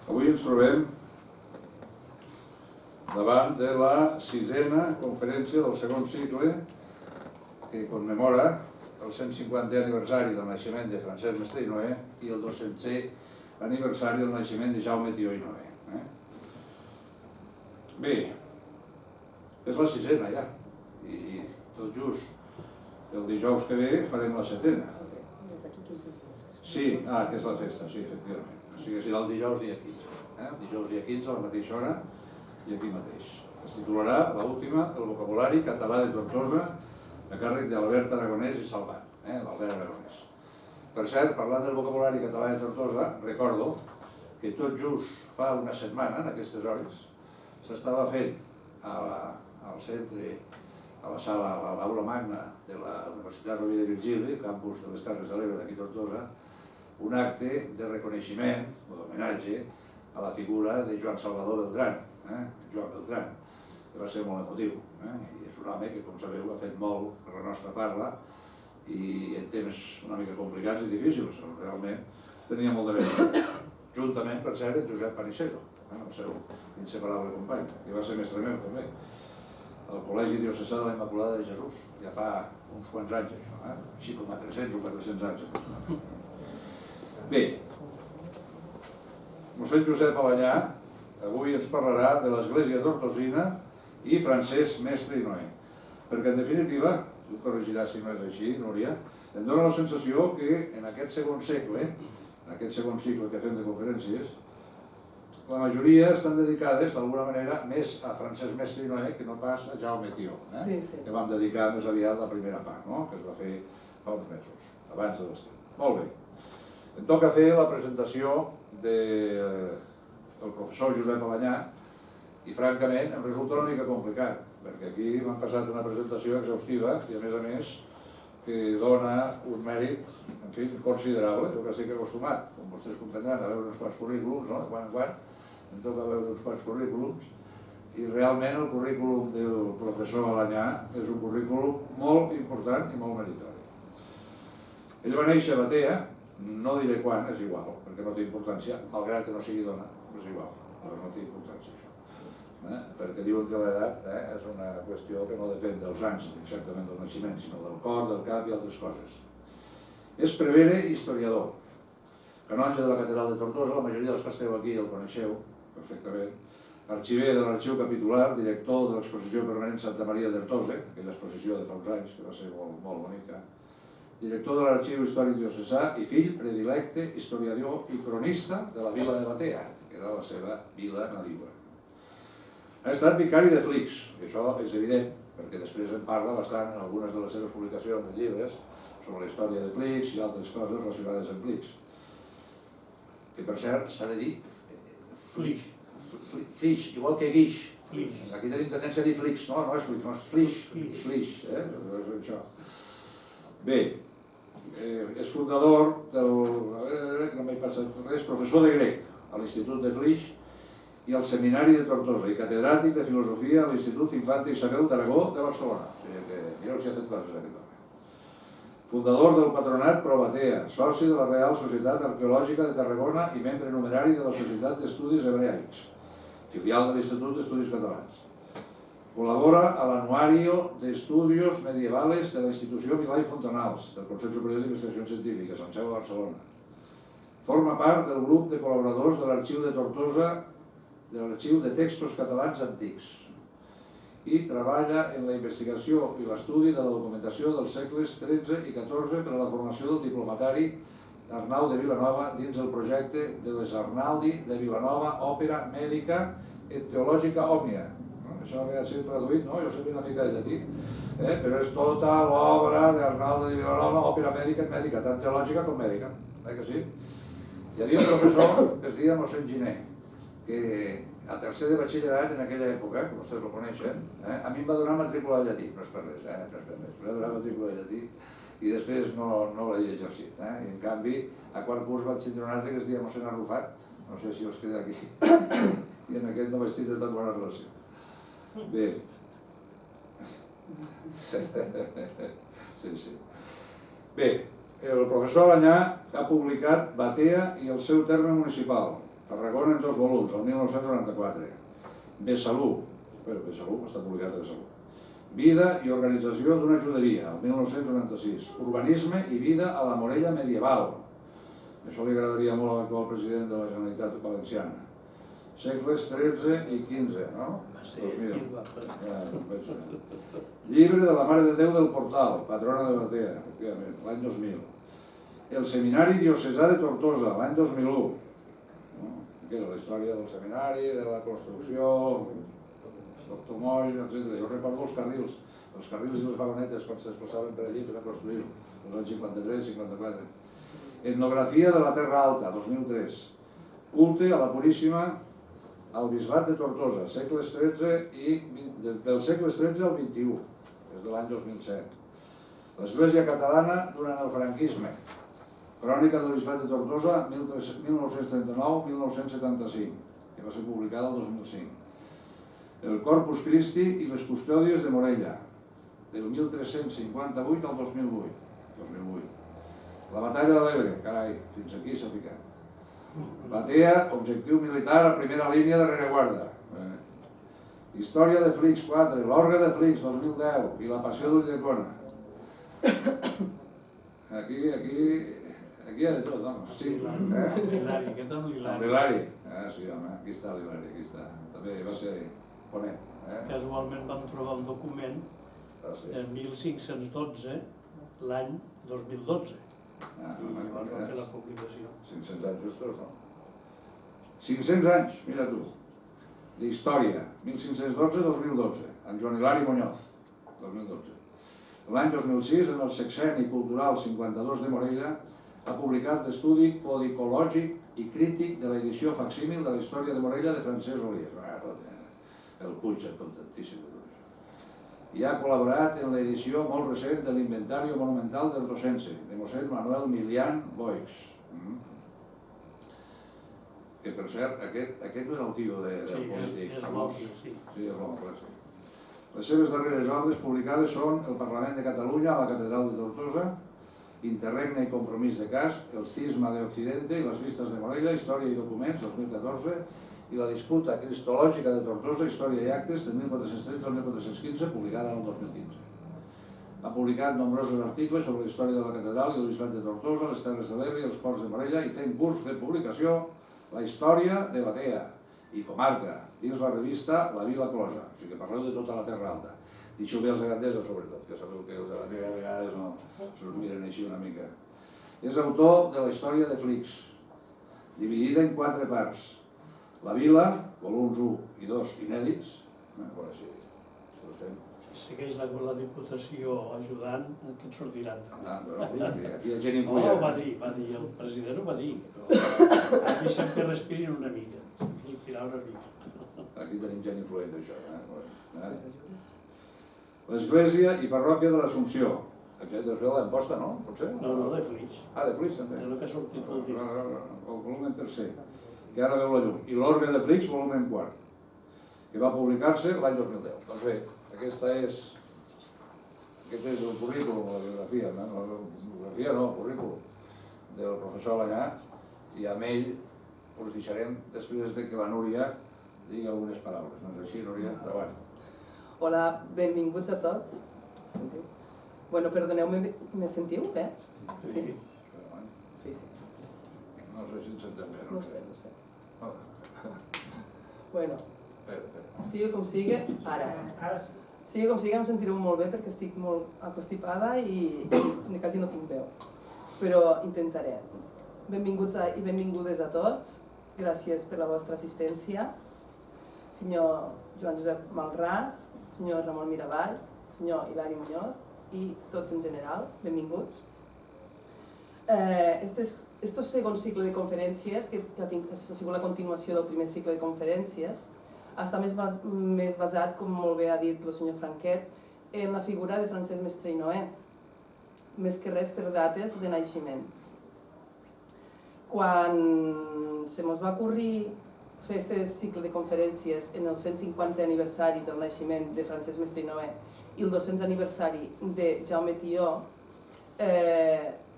Avui ens trobem davant de la 6a conferència del segon cicle que commemora el 150è aniversari del naixement de Francesc Mestre i Noé i el 200è aniversari del naixement de Jaume Tió i Noé. Bé, és la 6a ja, i tot just el dijous que ve farem la 7a. Sí, que és la festa, sí, efectivament. O sigui, serà el dijous dia 15. El dijous dia 15 a la mateixa hora i aquí mateix. Es titularà l'última, el vocabulari català de Tortosa, a càrrec d'Albert Aragonès i Salvat, l'Albert Aragonès. Per cert, parlant del vocabulari català de Tortosa, recordo que tot just fa una setmana, en aquestes hores, s'estava fent al centre, a la sala, a l'aula magna de la Universitat Rovira i Virgili, campus de les Terres de l'Ebre d'aquí Tortosa, un acte de reconeixement o d'homenatge a la figura de Joan Salvador Beltrán, Joan Beltrán, que va ser molt emotiu. I és un home que, com sabeu, ha fet molt per la nostra parla i en temps una mica complicats i difícils, realment tenia molt de veure. Juntament, per cert, en Josep Panicero, el seu inseparable company, que va ser mestre meu també, al Col·legi Diocesà de la Immaculada de Jesús, ja fa uns quants anys això, així com a 300 o 400 anys. Bé, mossèn Josep Alanyà avui ens parlarà de l'Església tortosina i Francesc Mestre i Noé, perquè en definitiva, tu corregiràs si no és així, Núria, em dóna la sensació que en aquest segon segle, en aquest segon cicle que fem de conferències, la majoria estan dedicades, d'alguna manera, més a Francesc Mestre i Noé que no pas a Jaume Tió, que vam dedicar més aviat la primera part, que es va fer fa uns mesos, abans de l'estiu. Molt bé. Em toca fer la presentació del professor Josep Alanyà i, francament, em resulta una mica complicat, perquè aquí m'han passat una presentació exhaustiva i, a més, que dona un mèrit, en fi, considerable. Jo que estic acostumat, com vostès comprendran, a veure uns quants currículums, de quan en quan, em toca veure uns quants currículums, i realment el currículum del professor Alanyà és un currículum molt important i molt meritori. Ell va néixer a Batea, no diré quan, és igual, perquè no té importància, malgrat que no sigui dona, és igual, no té importància això. Perquè diuen que l'edat és una qüestió que no depèn dels anys exactament del naixement, sinó del cor, del cap i altres coses. És prevere i historiador. Canonge de la Catedral de Tortosa, la majoria dels que esteu aquí el coneixeu perfectament. Arxiver de l'Arxiu Capitular, director de l'exposició permanent Santa Maria d'Artose, aquella exposició de fa uns anys, que va ser molt bonica. Director de l'Arxiu Històric Diocesà i fill predilecte, historiador i cronista de la vila de Batea, que era la seva vila nadiua. Ha estat vicari de Flix, i això és evident, perquè després en parla bastant en algunes de les seves publicacions de llibres sobre la història de Flix i altres coses relacionades amb Flix. Que, per cert, s'ha de dir Flix, igual que Guix. Aquí tenim tendència a dir Flix, no és Flix, no és Flix, és això. Bé, és fundador no m'he passat res, professor de grec a l'Institut de Flix i al Seminari de Tortosa, i catedràtic de Filosofia a l'Institut Infanta Isabel d'Aragó de Barcelona. O sigui que mireu si ha fet coses aquest home. Fundador del Patronat Pro Batea, soci de la Real Societat Arqueològica de Tarragona i membre numerari de la Societat d'Estudis Hebreics, filial de l'Institut d'Estudis Catalans. Col·labora a l'Anuario de Estudios Medievales de la Institució Milà i Fontanals, del Consell Superior d'Investigacions Científiques, amb seu a Barcelona. Forma part del grup de col·laboradors de l'Arxiu de Tortosa, de l'Arxiu de Textos Catalans Antics, i treballa en la investigació i l'estudi de la documentació dels segles XIII i XIV per a la formació del diplomatari Arnau de Vilanova dins el projecte de les Arnaldi de Vilanova, òpera mèdica et teològica òmnia. Això havia de ser traduït, no? Jo sé una mica de llatí, però és tota l'obra d'Arnaldi de Vilanova, òpera mèdica et mèdica, tant teològica com mèdica, que sí? Hi havia un professor que es deia mossèn Giner, que a tercer de batxillerat en aquella època, que vostès el coneixen, a mi em va donar matrícula de llatí, no és per res, em va donar matrícula de llatí i després no l'he exercit. I en canvi, a quart curs vaig tindre un altre que es deia mossèn Arrufat, no sé si us queda aquí, i en aquest no vaig tindre tan bona relació. Bé. Sí. Bé, el professor Alanyà ha publicat Batea i el seu terme municipal, Tarragona en 2 volums, el 1994. Besalú, Besalú està publicat a Besalú. Vida i organització d'una juderia, el 1996. Urbanisme i vida a la Morella medieval. Això li agradaria molt a l'actual president de la Generalitat Valenciana. Segles XIII i XV, no? 2000. Llibre de la Mare de Déu del Portal, patrona de Batea, efectivament, l'any 2000. El Seminari Diocesà de Tortosa, l'any 2001. Què és la història del seminari, de la construcció, doctor Moll, etc. Jo recordo els carrils i les vagonetes quan es desplaçaven per allí per a construir-ho, els anys 53-54. Etnografia de la Terra Alta, 2003. Culte a la Puríssima al Bisbat de Tortosa, segles XIII i del segle XIII al XXI, des de l'any 2007. L'Església Catalana durant el franquisme. Crònica del Bisbat de Tortosa, 1939-1975, que va ser publicada el 2005. El Corpus Christi i les Custòdies de Morella, del 1358 al 2008. La batalla de l'Ebre, carai, fins aquí s'ha ficat. Batea, objectiu militar a primera línia de rereguarda. Història de Flix 4, l'Orgue de Flix 2010 i la Passió d'Ulldecona. Aquí hi ha de tot, home. L'Hilari, què tal l'Hilari? L'Hilari, sí home, aquí està l'Hilari, aquí està. També va ser ponent. Casualment vam trobar un document de 1512, l'any 2012. I llavors va fer la publicació. 500 anys justos, no? 500 anys, mira tu, d'història, 1512-2012, amb Joan Hilari Muñoz, 2012. L'any 2006, en el Sexenni Cultural 52 de Morella, ha publicat l'estudi codicològic i crític de l'edició facsímil de la història de Morella de Francesc Olier. El Puig és contentíssim de tot això. I ha col·laborat en l'edició molt recent de l'Inventari Monumental del Docense, de mossèn Manuel Milian Boix. Que, per cert, aquest no era el tio del polític famós. Sí, és l'home clàssic. Les seves darreres obres publicades són El Parlament de Catalunya a la Catedral de Tortosa, Interregne i Compromís de Casp, El Cisma de Occidente i les Vistes de Morella, Història i Documents, 2014, i la Disputa Cristològica de Tortosa, Història i Actes, de 1413 al 1415, publicada en el 2015. Ha publicat nombrosos articles sobre la història de la catedral i el bisbat de Tortosa, les Terres de l'Ebre i els ports de Morella, i té en curs de publicació la història de Batea i comarca, dins la revista La Vila Closa, o sigui que parleu de tota la Terra Alta. Deixeu bé els de Gandesa, sobretot, que sabeu que els de la Terra a vegades no se'ls miren així una mica. És autor de la història de Flix, dividida en 4 parts. La Vila, volums 1 i 2 inèdits, a veure si els fem. Si segueix la Diputació ajudant, que en sortiran. Aquí hi ha gent influent. No, va dir, el president ho va dir. Aquí sempre respirin una mica, respirar una mica. Aquí tenim gent influent d'això. L'església i parròquia de l'Assumpció. Aquest deu ser l'Amposta, no? Potser? No, de Flix. De Flix també. És el que ha sortit l'últim. El volum 3, que ara veu la llum. I l'Orgue de Flix, volum 4, que va publicar-se l'any 2010. Doncs bé, aquest és el currículum, la biografia, el currículum del professor Alanyà, i amb ell us deixarem després que la Núria digui algunes paraules. No és així, Núria? Endavant. Hola, benvinguts a tots. Sentiu? Bueno, perdoneu-me, me sentiu bé? Sí. Sí. No sé si ens sentem bé. No sé. Bueno, sigui com sigui, ara. Sigui com sigui, em sentireu molt bé perquè estic molt acostipada i quasi no tinc veu. Però intentaré. Benvinguts i benvingudes a tots. Gràcies per la vostra assistència. Senyor Joan Josep Malràs, senyor Ramon Miravall, senyor Hilari Muñoz i tots en general, benvinguts. Este segon cicle de conferències, que ha sigut la continuació del primer cicle de conferències, està més basat, com molt bé ha dit el senyor Franquet, en la figura de Francesc Mestre i Noé, més que res per dates de naixement. Quan se mos va ocorrir fer aquest cicle de conferències en el 150è aniversari del naixement de Francesc Mestre i Noé i el 200è aniversari de Jaume Tió,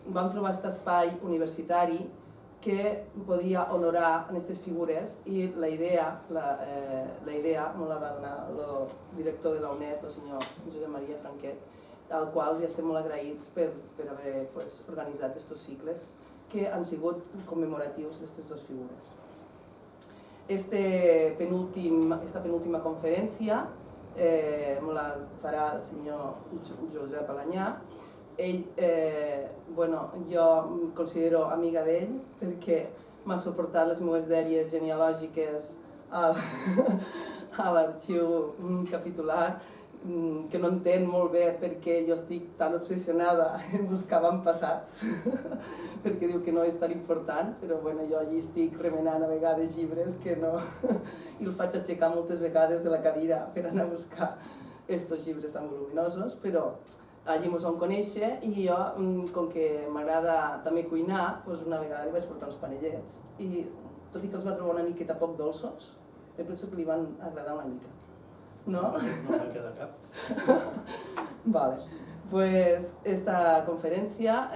vam trobar aquest espai universitari que podia honorar aquestes figures i la idea me la va donar el director de la UNED, el senyor Josep Maria Franquet, al qual ja estem molt agraïts per haver organitzat aquests cicles que han sigut commemoratius d'aquestes dues figures. Esta penúltima conferència me la farà el senyor Josep Alanyà. Ell, jo em considero amiga d'ell perquè m'ha suportat les meves dèries genealògiques a l'arxiu capitular, que no entenc molt bé perquè jo estic tan obsessionada en buscar avantpassats, perquè diu que no és tan important, però jo allí estic remenant a vegades llibres que no... i el faig aixecar moltes vegades de la cadira per anar a buscar aquests llibres tan voluminosos, però allí ens vam conèixer i jo, com que m'agrada també cuinar, una vegada li vaig portar uns panellets i tot i que els va trobar una miqueta poc dolços, jo penso que li van agradar una mica. No? No va quedar cap. Vale. Pues esta conferència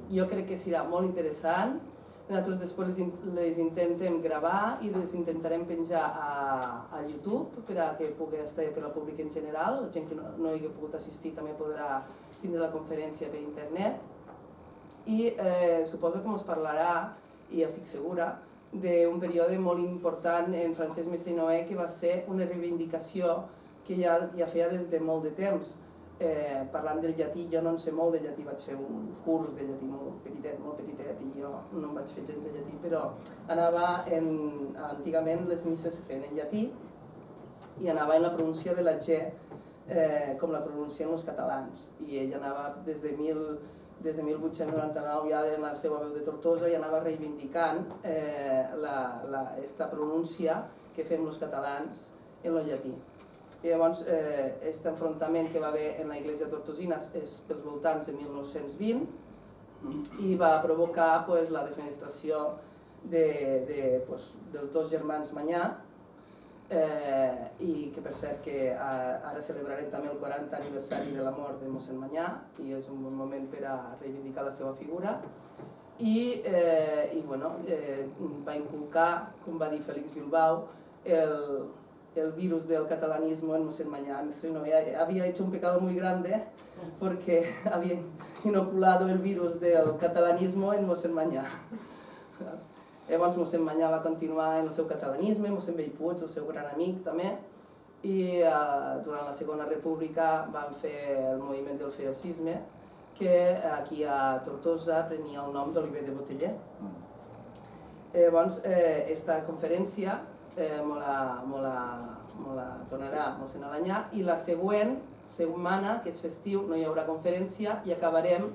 jo crec que serà molt interessant. Nosaltres després les intentem gravar i les intentarem penjar a YouTube per a que pugui estar per al públic en general. La gent que no hagi pogut assistir també podrà tindre la conferència per internet. I suposo que ens parlarà, i estic segura, d'un període molt important en Francesc Mestre i Noé, que va ser una reivindicació que ja feia des de molt de temps. Parlant del llatí, jo no en sé molt de llatí, vaig fer un curs de llatí molt petitet i jo no em vaig fer gens de llatí, però antigament les misses se feien en llatí i anava en la pronúncia de la G com la pronuncien els catalans, i ell anava des de 1899 ja en la seva veu de Tortosa i anava reivindicant esta pronúncia que fem els catalans en el llatí. I llavors, aquest enfrontament que va haver en la Iglesia tortosina és pels voltants de 1920 i va provocar la defenestració dels dos germans Manyà, i que per cert que ara celebrarem també el 40 aniversari de la mort de mossèn Manyà i és un bon moment per a reivindicar la seva figura. I va inculcar, com va dir Félix Bilbao, el virus del catalanismo en mossèn Manyà. Mestre Noé había hecho un pecado muy grande porque había inoculado el virus del catalanismo en mossèn Manyà. Llavors mossèn Manyà va continuar en el seu catalanisme, mossèn Bellpuig, el seu gran amic també, i durant la Segona República van fer el moviment del feocisme, que aquí a Tortosa prenia el nom d'Oliver de Boteller. Llavors, aquesta conferència me la donarà mossèn Alanyà i la següent setmana, que és festiu, no hi haurà conferència i acabarem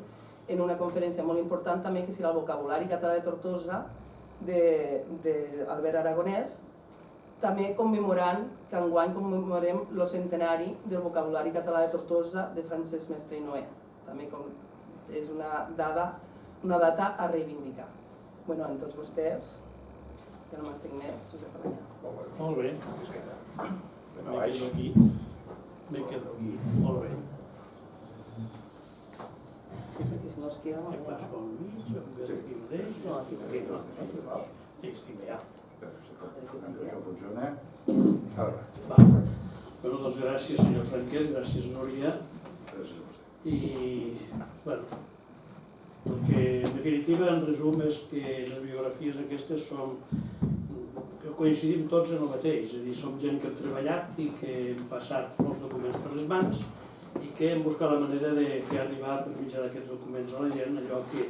en una conferència molt important també que serà el vocabulari català de Tortosa d'Albert Aragonès, també commemorant que enguany commemorem el centenari del vocabulari català de Tortosa de Francesc Mestre i Noé. També és una data a reivindicar. Amb tots vostès, ja no m'estic més, Josep Alanyà. Molt bé. Me quedo aquí. Molt bé. Perquè si no es queda... Què passa con mig? No, aquí no. Sí, estic allà. Això funciona. Doncs gràcies, senyor Franquet, gràcies, Núria. Gràcies a vostè. I, el que en definitiva, en resum, és que les biografies aquestes són... que coincidim tots en el mateix, és a dir, som gent que hem treballat i que hem passat molts documents per les mans i que hem buscat la manera de fer arribar per mitjà d'aquests documents a la gent allò que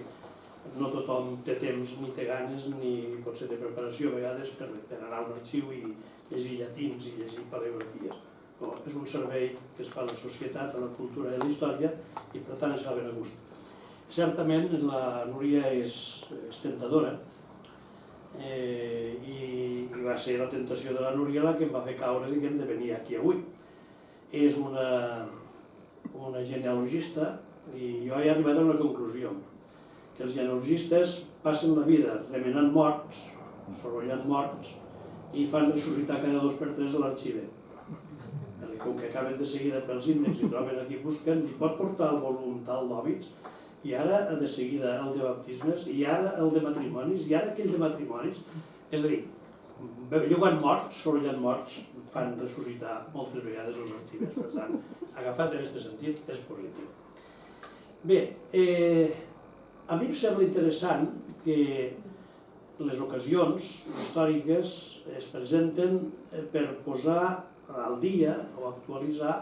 no tothom té temps ni té ganes ni potser té preparació a vegades per anar a un arxiu i llegir llatins i llegir paleografies. No, és un servei que es fa a la societat, a la cultura i a la història i per tant es fa ben a gust. Certament la Núria és tentadora i va ser la tentació de la Núria la que em va fer caure de venir aquí avui. És una genealogista i jo he arribat a una conclusió, que els genealogistes passen la vida remenant morts, sorollant morts i fan ressuscitar cada 2 per 3 a l'arxiver. Com que acaben de seguida pels índexs i troben aquí, busquen, i pot portar el volum tal d'Òbits, i ara de seguida el de baptismes, i ara el de matrimonis, i ara aquell de matrimonis. És a dir, llogant morts, sorollant morts, fan ressuscitar moltes vegades els arxives. Per tant, agafat en aquest sentit, és positiu. Bé, a mi em sembla interessant que les ocasions històriques es presenten per posar al dia o actualitzar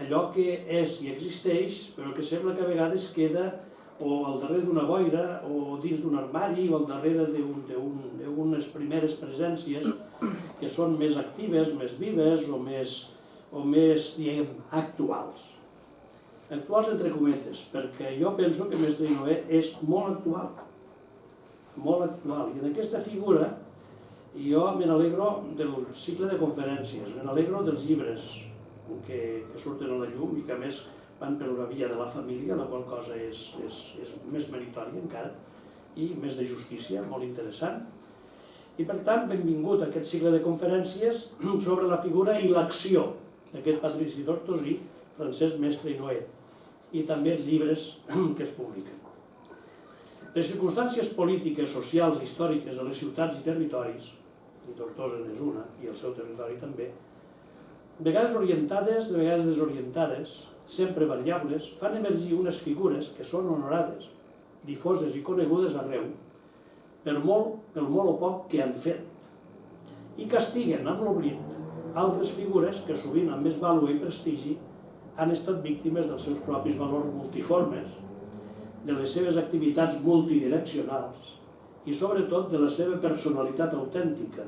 allò que és i existeix, però que sembla que a vegades queda o al darrere d'una boira, o dins d'un armari, o al darrere d'unes primeres presències que són més actives, més vives o més, diguem, actuals. Actuals entre cometes, perquè jo penso que Mestre Noé és molt actual. Molt actual. I en aquesta figura jo me n'alegro del cicle de conferències, me n'alegro dels llibres que surten a la llum i que a més van per la via de la família, la qual cosa és més meritòria encara i més de justícia, molt interessant. I per tant, benvingut a aquest cicle de conferències sobre la figura i l'acció d'aquest patrici tortosí, Francesc Mestre i Noé, i també els llibres que es publiquen. Les circumstàncies polítiques, socials i històriques a les ciutats i territoris, i Tortosa n'és una, i el seu territori també, de vegades orientades, de vegades desorientades, sempre variables, fan emergir unes figures que són honorades, difoses i conegudes arreu, pel molt o poc que han fet, i castiguen amb l'oblit altres figures que sovint amb més vàlua i prestigi han estat víctimes dels seus propis valors multiformes, de les seves activitats multidireccionals i sobretot de la seva personalitat autèntica,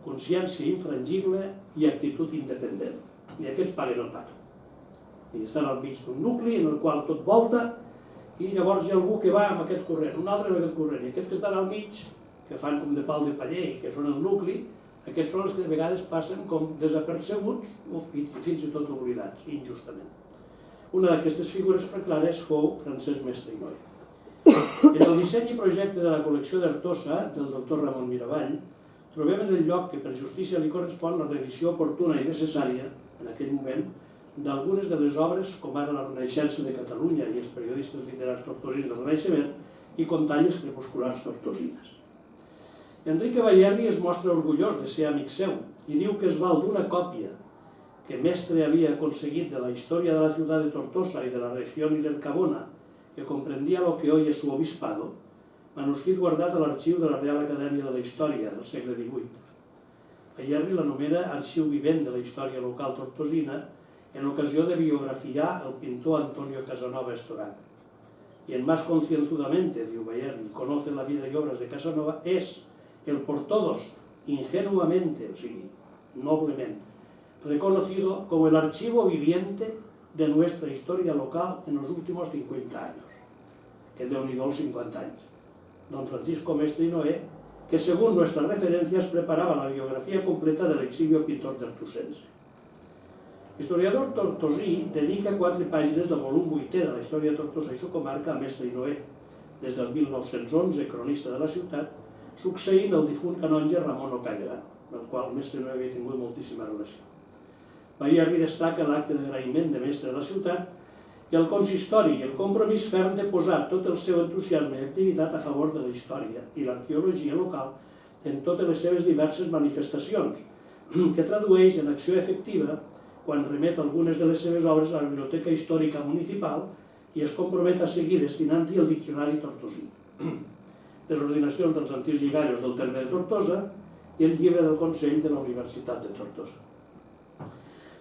consciència infrangible i actitud independent. I aquests paguen el pato. I estan al mig d'un nucli en el qual tot volta i llavors hi ha algú que va amb aquest corrent, un altre amb aquest corrent, i aquests que estan al mig, que fan com de pal de paller i que són el nucli, aquests són els que de vegades passen com desapercebuts i fins i tot oblidats, injustament. Una d'aquestes figures preclares fou Francesc Mestre i Noé. En el disseny i projecte de la col·lecció d'Artosa, del doctor Ramon Miravall, trobem en el lloc que per justícia li correspon la reedició oportuna i necessària, en aquell moment, d'algunes de les obres, com ara la Renaixença de Catalunya i els periodistes literats tortosins del Renaixement, i contalles crepusculars tortosines. Enrique Bayerri es mostra orgullós de ser amic seu i diu que es val d'una còpia que Mestre havia aconseguit de la història de la ciutat de Tortosa i de la regió Ilercabona, que comprendía lo que hoy es su obispado, manuscrit guardat a l'arxiu de la Real Acadèmia de la Història del segle XVIII. Bayerri l'anomena arxiu vivent de la història local tortosina en ocasió de biografiar el pintor Antonio Casanova Estorán. Quien más concienzudamente, diu Bayerri, conoce la vida y obras de Casanova es el por todos, ingenuamente, o sigui, noblemente, reconocido como el archivo viviente de nuestra historia local en los últimos 50 años. Que Déu-n'hi-do els 50 anys. Don Francisco Mestre i Noé, que según nuestras referencias preparaba la biografía completa del exilio pintor tortosense. Historiador tortosí dedica 4 pàgines del volum 8è de la història de Tortosa i su comarca a Mestre i Noé, des del 1911, cronista de la ciutat, succeint el difunt canonge Ramon Ocallegan, amb el qual Mestre i Noé havia tingut moltíssima relació. Bayerri destaca l'acte d'agraïment de Mestre de la ciutat i el consistori i el compromís ferm de posar tot el seu entusiasme i activitat a favor de la història i l'arqueologia local en totes les seves diverses manifestacions, que tradueix en acció efectiva quan remet algunes de les seves obres a la Biblioteca Històrica Municipal i es compromet a seguir destinant-hi el diccionari tortosí, les ordinacions dels antics lligallos del terme de Tortosa i el llibre del Consell de la Universitat de Tortosa.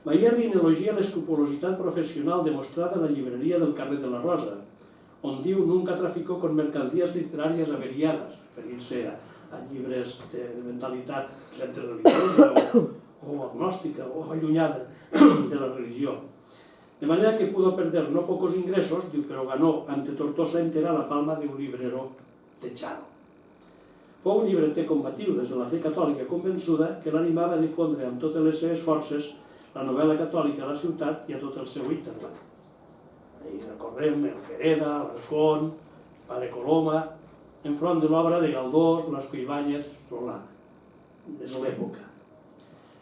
Bayerri elogia l'escrupulositat professional demostrada en la llibreria del carrer de la Rosa, on diu nunca traficó con mercancías literarias averiadas, referint-se a llibres de mentalitat sempre religiosa o agnòstica o allunyada de la religió. De manera que pudo perder no pocos ingresos, diu, pero ganó ante Tortosa entera la palma de un librero techado. Fou un llibreter combatiu des de la fe catòlica convençuda que l'animava a difondre amb totes les seves forces la novel·la catòlica a la ciutat i a tot el seu íntegre. Ahí recorrem el Pereda, l'Arcón, Padre Coloma, enfront de l'obra de Galdós, Blasco Ibáñez, Solà, des de l'època.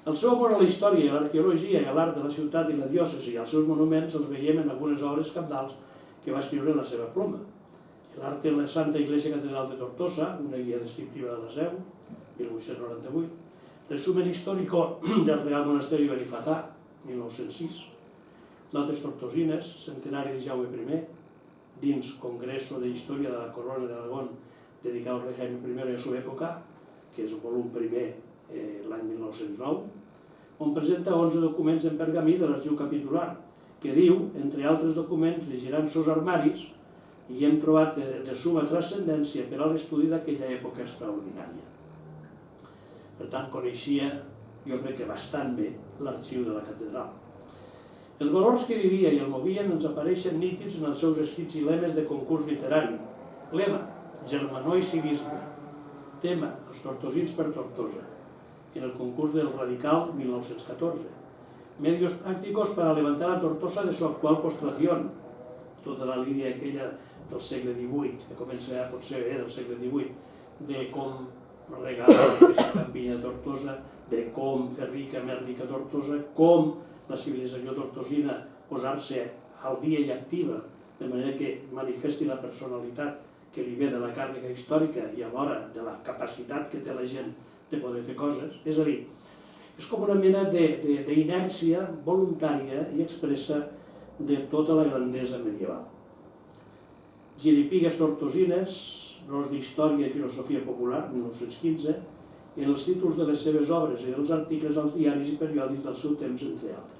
El seu amor a la història, a l'arqueologia i a l'art de la ciutat i la diòcesi i als seus monuments els veiem en algunes obres cabdals que va escriure en la seva ploma. El arte en la Santa Iglesia Catedral de Tortosa, una guia descriptiva de la seu, 1898, resumen histórico del Real Monasterio de Benifazá, 1906, d'altres tortosines, centenari de Jaume I, dins Congreso de Història de la Corona d'Aragón dedicat al rei Jaime I i a su època, que és el volum primer l'any 1909, on presenta 11 documents en pergamí de l'arxiu capitular, que diu, entre altres documents, regiran sos armaris i hem trobat de suma transcendència per a l'estudi d'aquella època extraordinària. Per tant, coneixia, jo crec que bastant bé, l'arxiu de la catedral. Els valors que vivia i el movien ens apareixen nítids en els seus escrits i lemes de concurs literari. Lema, germanor i civisme. Tema, els tortosins per Tortosa. En el concurs del Radical, 1914. Medios prácticos para levantar a Tortosa de su actual postración. Tota la línia aquella del segle XVIII, que comença potser del segle XVIII, de com regalar aquesta campinya de Tortosa, de com fer rica, més rica Tortosa, com la civilització tortosina posar-se al dia i activa, de manera que manifesti la personalitat que li ve de la càrrega històrica i alhora de la capacitat que té la gent de poder fer coses. És a dir, és com una mena d'inèrcia voluntària i expressa de tota la grandesa medieval. Giripigues tortosines, Ros d'Història i Filosofia Popular, 1915, en els títols de les seves obres i dels articles als diaris i periòdics del seu temps, entre altres.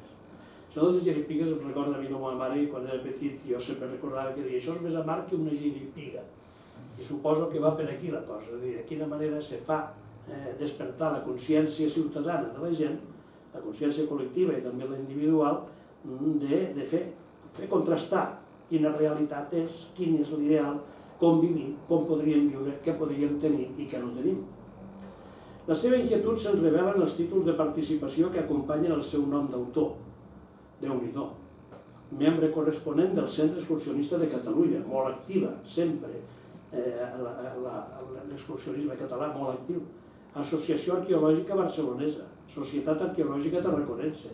Això de les giripigues em recorda a mi la meva mare, i quan era petit jo sempre recordava que deia això és més amarg que una giripiga. I suposo que va per aquí la cosa, és a dir, de quina manera se fa despertar la consciència ciutadana de la gent, la consciència col·lectiva i també la individual, de fer contrastar quina realitat és, quin és l'ideal, com vivim, com podríem viure, què podríem tenir i què no tenim. La seva inquietud se'n revela en els títols de participació que acompanyen el seu nom d'autor. Déu-n'hi-do. Membre corresponent del Centre Excursionista de Catalunya, molt activa, sempre. L'excursionisme català molt actiu. Associació Arqueològica Barcelonesa, Societat Arqueològica Tarraconense,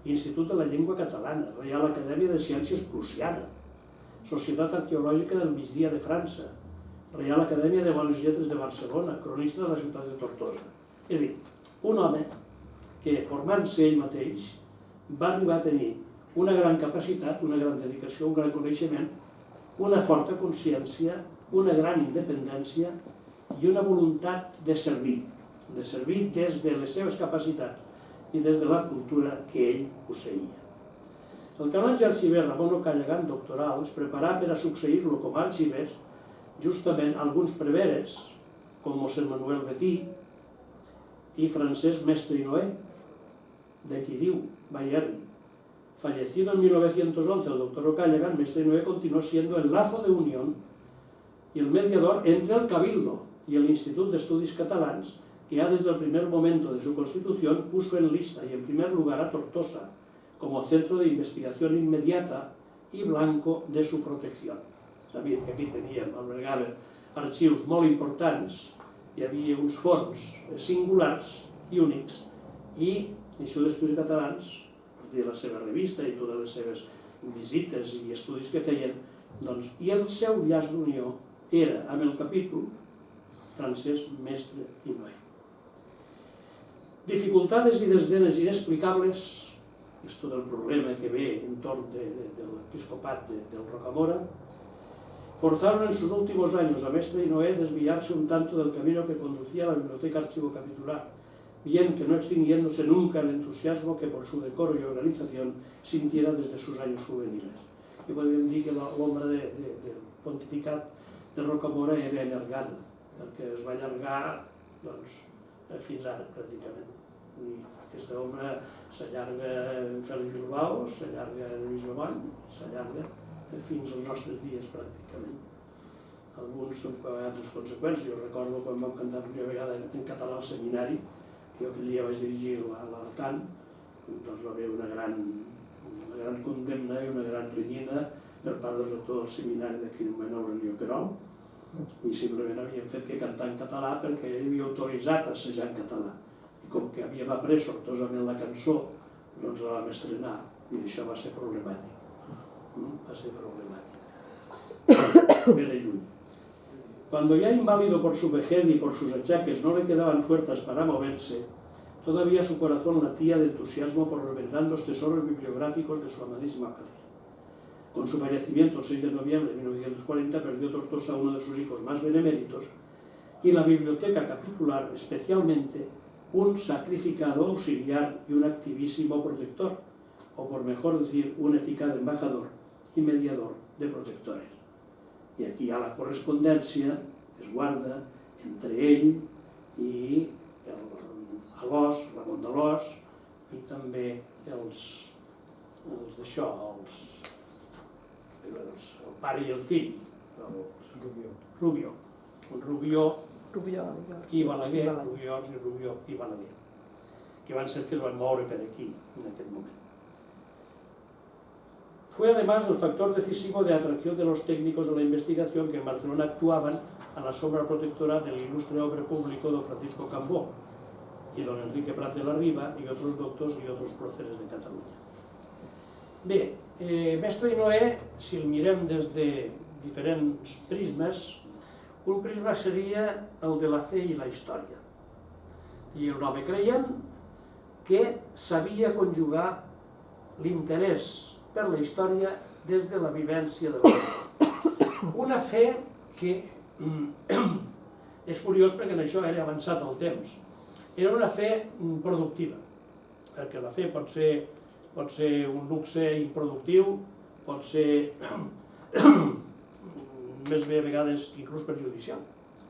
Institut de la Llengua Catalana, Reial Acadèmia de Ciències Prussiana, Societat Arqueològica del Migdia de França, Reial Acadèmia de Bones Lletres de Barcelona, cronista de la ciutat de Tortosa. És a dir, un home que, formant-se ell mateix, va arribar a tenir una gran capacitat, una gran dedicació, un gran coneixement, una forta consciència, una gran independència i una voluntat de servir des de les seves capacitats i des de la cultura que ell posseïa. El canonge arxiver Ramon O'Callaghan, doctoral, es preparà per a succeir-lo com a arxivers justament alguns preveres, com mossèn Manuel Betí i Francesc Mestre i Noé, de qui diu Bayerri. Fallecido en 1911 el doctor O'Callaghan, Mestre y Noé continuó siendo el lazo de unión y el mediador entre el Cabildo y el Institut d'Estudis Catalans, que ya desde el primer momento de su constitución puso en lista y en primer lugar a Tortosa como centro de investigación inmediata y blanco de su protección. Sabien que aquí teníem, albergaven arxius molt importants, hi havia uns fons singulars i únics, i l'Institut d'Estudis Catalans, a partir de la seva revista i totes les seves visites i estudis que feien, i el seu llaç d'unió era amb el capítol Francesc Mestre i Noé. Dificultades y desdenes inexplicables, esto del problema que ve entorn del episcopat del Rocamora, forzaron en sus últimos años a Mestre y Noé desviarse un tanto del camino que conducía a la Biblioteca Archivo Capitular, bien que no extinguiéndose nunca el entusiasmo que por su decoro y organización sintiera desde sus años juveniles. I podríem dir que l'ombra del pontificat de Rocamora era allargada, perquè es va allargar fins ara, pràcticament. I aquesta ombra s'allarga en Fèlix Bilbao, s'allarga en Lluís Bemoll, s'allarga fins als nostres dies, pràcticament. Alguns són altres conseqüències. Jo recordo quan vam cantar per primera vegada en català al seminari, jo aquell dia vaig dirigir el cant, doncs va haver una gran condemna i una gran renyina per part del rector del seminari d'aquell moment, Aurelio Querol, i simplement havien fet que cantar en català perquè ell havia autoritzat a assajar en català. I com que havíem après sortosament la cançó, doncs la vam estrenar i això va ser problemàtic. Va ser problemàtic. ve de lluny. Cuando ya inválido por su vejez y por sus achaques no le quedaban fuerzas para moverse, todavía su corazón latía de entusiasmo por los venerandos tesoros bibliográficos de su amadísima patria. Con su fallecimiento el 6 de noviembre de 1940 perdió Tortosa a uno de sus hijos más beneméritos y la biblioteca capitular especialmente un sacrificado auxiliar y un activísimo protector, o por mejor decir, un eficaz embajador y mediador de protectores. I aquí hi ha la correspondència que es guarda entre ell i l'Alòs, Ramon de l'Os, i també el pare i el fill, Rubió i Balaguer, que van ser que es van moure per aquí en aquest moment. Fue además el factor decisivo de atracción de los técnicos de la investigación que en Barcelona actuaban a la sombra protectora del ilustre hombre público don Francisco Cambó y don Enrique Prat de la Riba y otros doctors y otros próceres de Catalunya. Bé, Mestre i Noé, si el mirem des de diferents prismes, un prisma seria el de la fe i la història. I un home creient que sabia conjugar l'interès per la història des de la vivència de la fe. Una fe que és curiós perquè en això era avançat el temps. Era una fe productiva, perquè la fe pot ser un luxe improductiu, pot ser més bé a vegades inclús perjudicial,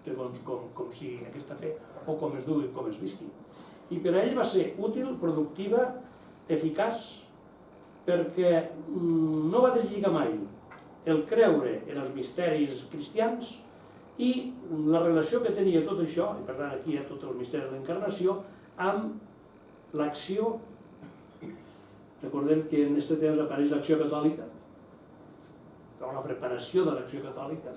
segons com sigui aquesta fe o com es dugui, com es visqui. I per a ell va ser útil, productiva, eficaç, perquè no va deslligar mai el creure en els misteris cristians i la relació que tenia tot això, i per tant aquí hi ha tot el misteri de l'encarnació, amb l'acció. Recordem que en aquest temps apareix l'acció catòlica, o la preparació de l'acció catòlica,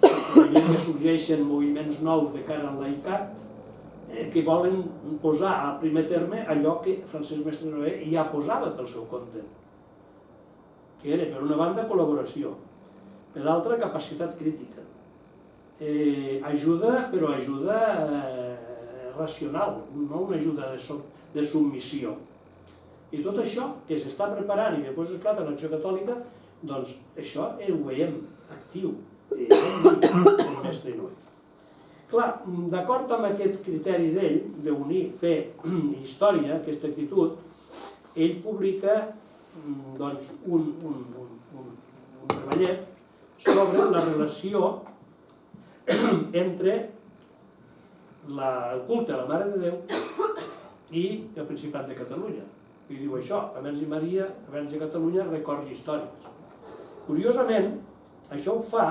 que sorgeixen moviments nous de cara al laicat, que volen posar a primer terme allò que Francesc Mestre Noé ja posava pel seu compte, que era, per una banda, col·laboració, per l'altra, capacitat crítica. Ajuda, però ajuda racional, no una ajuda de submissió. I tot això que s'està preparant i després esclata l'acció catòlica, doncs això ho veiem actiu en Mestre Noé. Clar, d'acord amb aquest criteri d'ell, d'unir fe i història, aquesta actitud, ell publica un treballet sobre la relació entre el culte a la Mare de Déu i el Principat de Catalunya. I diu això, a Verge Maria, a Verge Catalunya, records històrics. Curiosament, això ho fa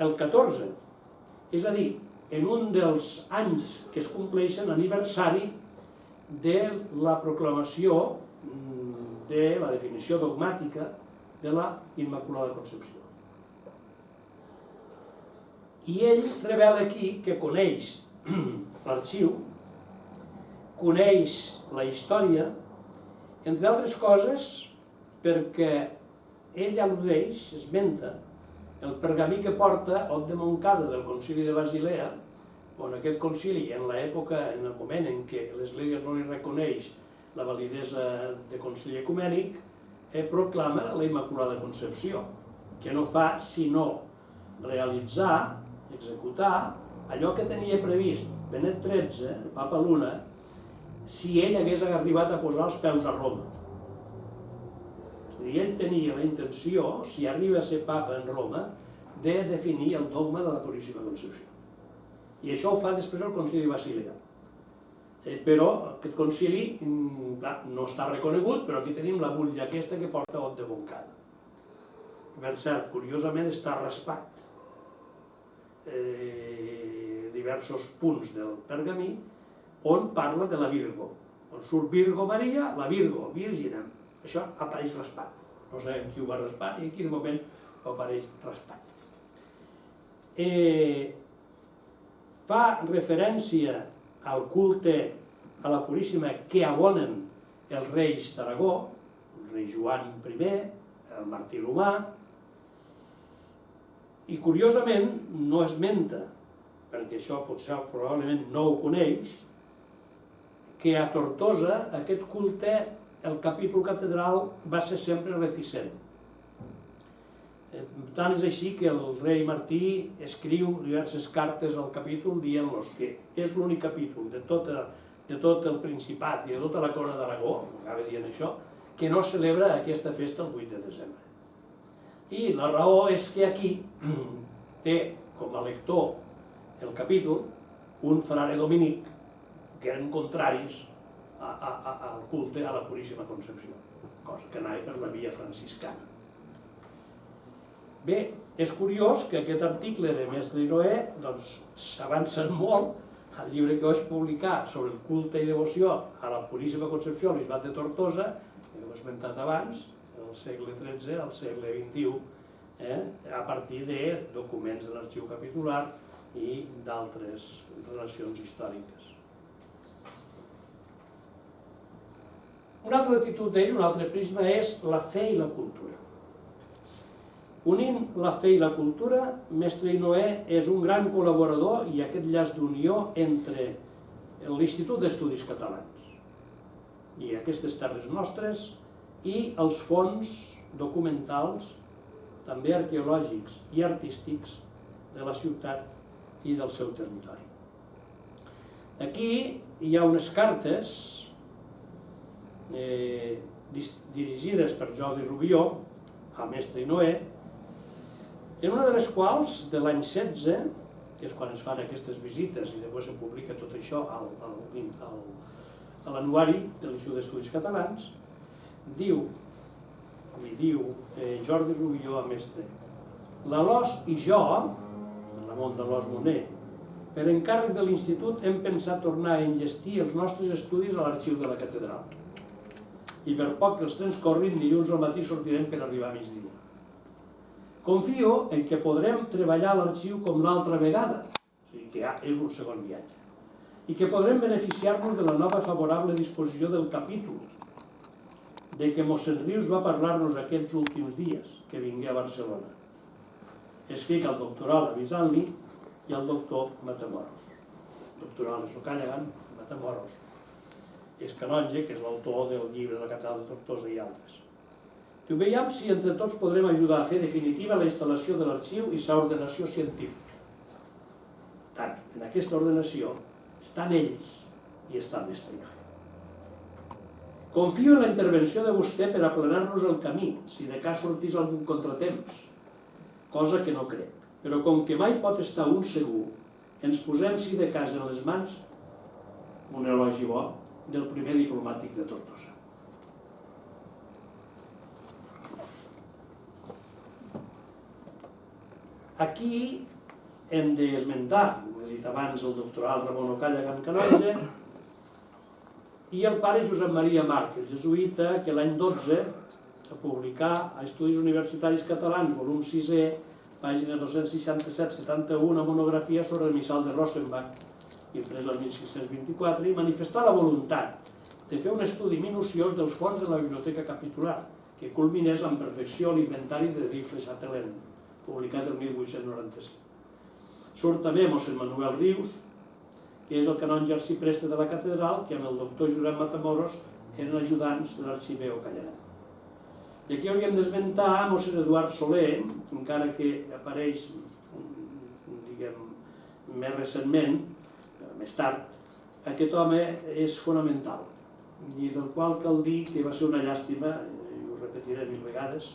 el 14, és a dir, en un dels anys que es compleixen aniversari de la proclamació de la definició dogmàtica de la Immaculada Concepció. I ell revela aquí que coneix l'arxiu, coneix la història, entre altres coses perquè ell al·ludeix, esmenta, el pergamí que porta Ot de Montcada del concili de Basilea, on aquest concili, en l'època, en el moment en què l'Església no li reconeix la validesa de concili ecumènic, proclama la Immaculada Concepció, que no fa sinó realitzar, executar, allò que tenia previst Benet XIII, el Papa Luna, si ell hagués arribat a posar els peus a Roma. I ell tenia la intenció, si arriba a ser papa en Roma, de definir el dogma de la Puríssima Concepció. I això ho fa després el concili de Basilea. Però aquest concili no està reconegut, però aquí tenim la butlla aquesta que porta Ot de Montcada. Per cert, curiosament està raspat diversos punts del pergamí on parla de la Virgo. On surt Virgo Maria, la Virgo, Virgina. Això apareix raspat. No sabem qui ho va raspar i en quin moment apareix raspat. Fa referència al culte a la Puríssima que abonen els reis d'Aragó, el rei Joan I, el Martí l'Humà, I curiosament no esmenta, perquè això potser probablement no ho coneix, que a Tortosa aquest culte, el capítol catedral, va ser sempre reticent. Tant és així que el rei Martí escriu diverses cartes al capítol dient-los que és l'únic capítol de tot el Principat i de tota la corona d'Aragó, acaba dient això, que no celebra aquesta festa el 8 de desembre. I la raó és que aquí té com a lector el capítol un frare dominic que eren contraris al culte a la Puríssima Concepció, cosa que anava per la via franciscana. Bé, és curiós que aquest article de Mestre i Noé s'avança molt al llibre que vaig publicar sobre el culte i devoció a la Puríssima Concepció al Bisbat de Tortosa, que ho he esmentat abans, del segle XIII al segle XXI, a partir de documents de l'arxiu capitular i d'altres relacions històriques. Un altre títol, un altre prisma, és la fe i la cultura. Unint la fe i la cultura, Mestre i Noé és un gran col·laborador i aquest llaç d'unió entre l'Institut d'Estudis Catalans i aquestes terres nostres i els fons documentals, també arqueològics i artístics, de la ciutat i del seu territori. Aquí hi ha unes cartes dirigides per Jordi Rubió a Mestre i Noé, en una de les quals, de l'any 16, que és quan es fan aquestes visites i després se publica tot això a l'anuari de l'Institut d'Estudis Catalans, li diu Jordi Rubió a Mestre: l'Alòs i jo, Ramon d'Alòs Moner, per encàrrec de l'Institut hem pensat tornar a enllestir els nostres estudis a l'arxiu de la catedral. I per poc que els trens corrin, dilluns al matí sortirem per arribar a migdia. Confio en que podrem treballar a l'arxiu com l'altra vegada, o sigui que ja és un segon viatge, i que podrem beneficiar-nos de la nova favorable disposició del capítol, de què mossèn Rius va parlar-nos aquests últims dies que vingué a Barcelona. Escric al doctoral avisant-li i al doctor Matamoros. El doctoral és Ocàllagan, Matamoros és canonge, que és l'autor del llibre de la catedral de Tortosa i altres. Diu, veiem si entre tots podrem ajudar a fer definitiva la instal·lació de l'arxiu i sa ordenació científica. Tant, en aquesta ordenació estan ells i està el Mestre i Noé. Confio en la intervenció de vostè per aplanar-nos el camí, si de cas sortís algun contratemps, cosa que no crec, però com que mai pot estar un segur, ens posem si de cas en les mans, un elogi bo, del primer diplomàtic de Tortosa. Aquí hem d'esmentar, ho he dit abans, el doctoral Ramon Ocàllagan canonge i el pare Josep Maria Marc, el jesuïta, que l'any 12 va publicar a Estudis Universitaris Catalans, volum 6è, pàgina 267-71, una monografia sobre el missal de Rosenbach, imprès el 1624, i manifestar la voluntat de fer un estudi minuciós dels fons de la biblioteca capitular, que culminés amb perfecció l'inventari de rifles Châtelain, publicat el 1895. Surt també mossèn Manuel Rius, que és el canonge arcipreste de la catedral, que amb el doctor Josep Matamoros eren ajudants de l'arxiver Ocàllagan. I aquí hauríem d'esmentar mossèn Eduard Soler, encara que apareix, diguem, més recentment, més tard, aquest home és fonamental, i del qual cal dir que va ser una llàstima, i ho repetiré 1000 vegades,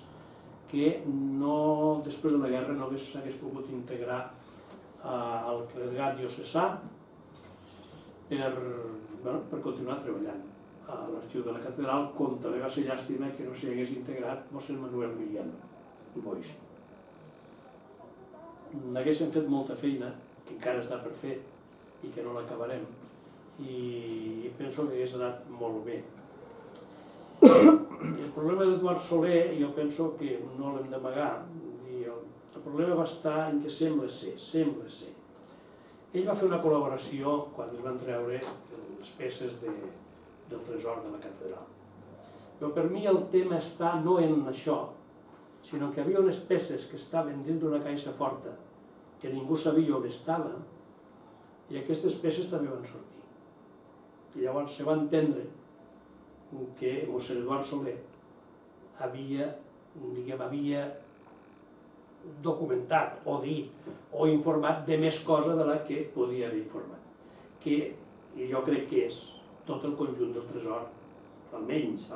que després de la guerra no s'hagués pogut integrar al clergat diocesà per continuar treballant a l'arxiu de la catedral, com també va ser llàstima que no s'hi hagués integrat mossèn Manuel Milian Boix. Haguéssim fet molta feina, que encara està per fer i que no l'acabarem, i penso que hagués anat molt bé. El problema d'Eduard Soler, jo penso que no l'hem d'amagar. El problema va estar en que sembla ser. Ell va fer una col·laboració quan es van treure les peces del tresor de la catedral. Però per mi el tema està no en això, sinó que hi havia unes peces que estaven dins d'una caixa forta, que ningú sabia on estava, i aquestes peces també van sortir. I llavors se va entendre que mossèn Eduard Soler havia documentat o dit o informat de més cosa de la que podia haver informat, que jo crec que és tot el conjunt del tresor, almenys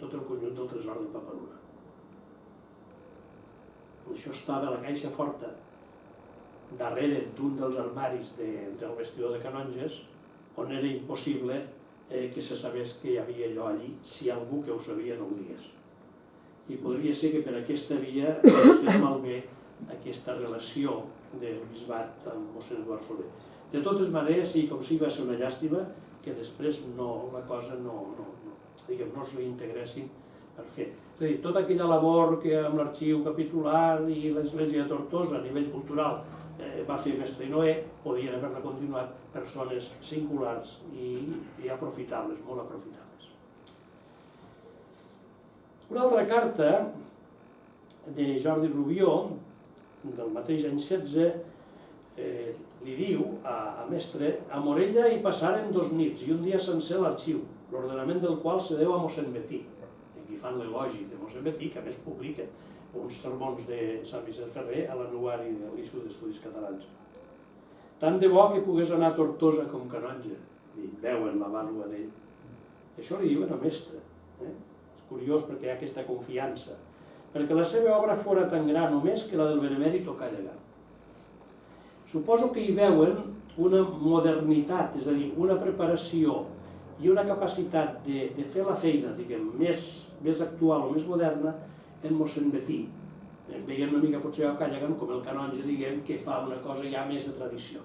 tot el conjunt del tresor del Papa Luna. Això estava a la caixa forta, darrere d'un dels armaris del vestidor de canonges, on era impossible que se sabés que hi havia allò allí, si algú que ho sabia no ho digués. I podria ser que per aquesta via es fes malbé aquesta relació del bisbat amb mossèn Eduard Soler. De totes maneres, sí, com sí, va ser una llàstima que després la cosa no se li integressin per fer. És a dir, tota aquella labor que amb l'arxiu capitular i l'església de Tortosa a nivell cultural va fer mestre Noé, podien haver-la continuat persones singulars i aprofitables, molt aprofitables. Una altra carta de Jordi Rubió, del mateix any 16, li diu a mestre: a Morella hi passaren 2 nits i un dia sencer l'arxiu, l'ordenament del qual se deu a mossèn Betí. Aquí fan l'elogi de mossèn Betí, que a més publica uns sermons de Sant Vicent Ferrer a l'anuari de l'Institut d'Estudis Catalans. Tant de bo que pogués anar a Tortosa com canonge, i veuen la vàlua d'ell. Això li diuen a mestre. És curiós perquè hi ha aquesta confiança, perquè la seva obra fora tan gran o més que la del benemèrit Ocallegà. Suposo que hi veuen una modernitat, és a dir, una preparació i una capacitat de fer la feina, diguem, més actual o més moderna en mossèn Betí. Veiem una mica potser a Ocallegà com el canonge, diguem, que fa una cosa ja més de tradició.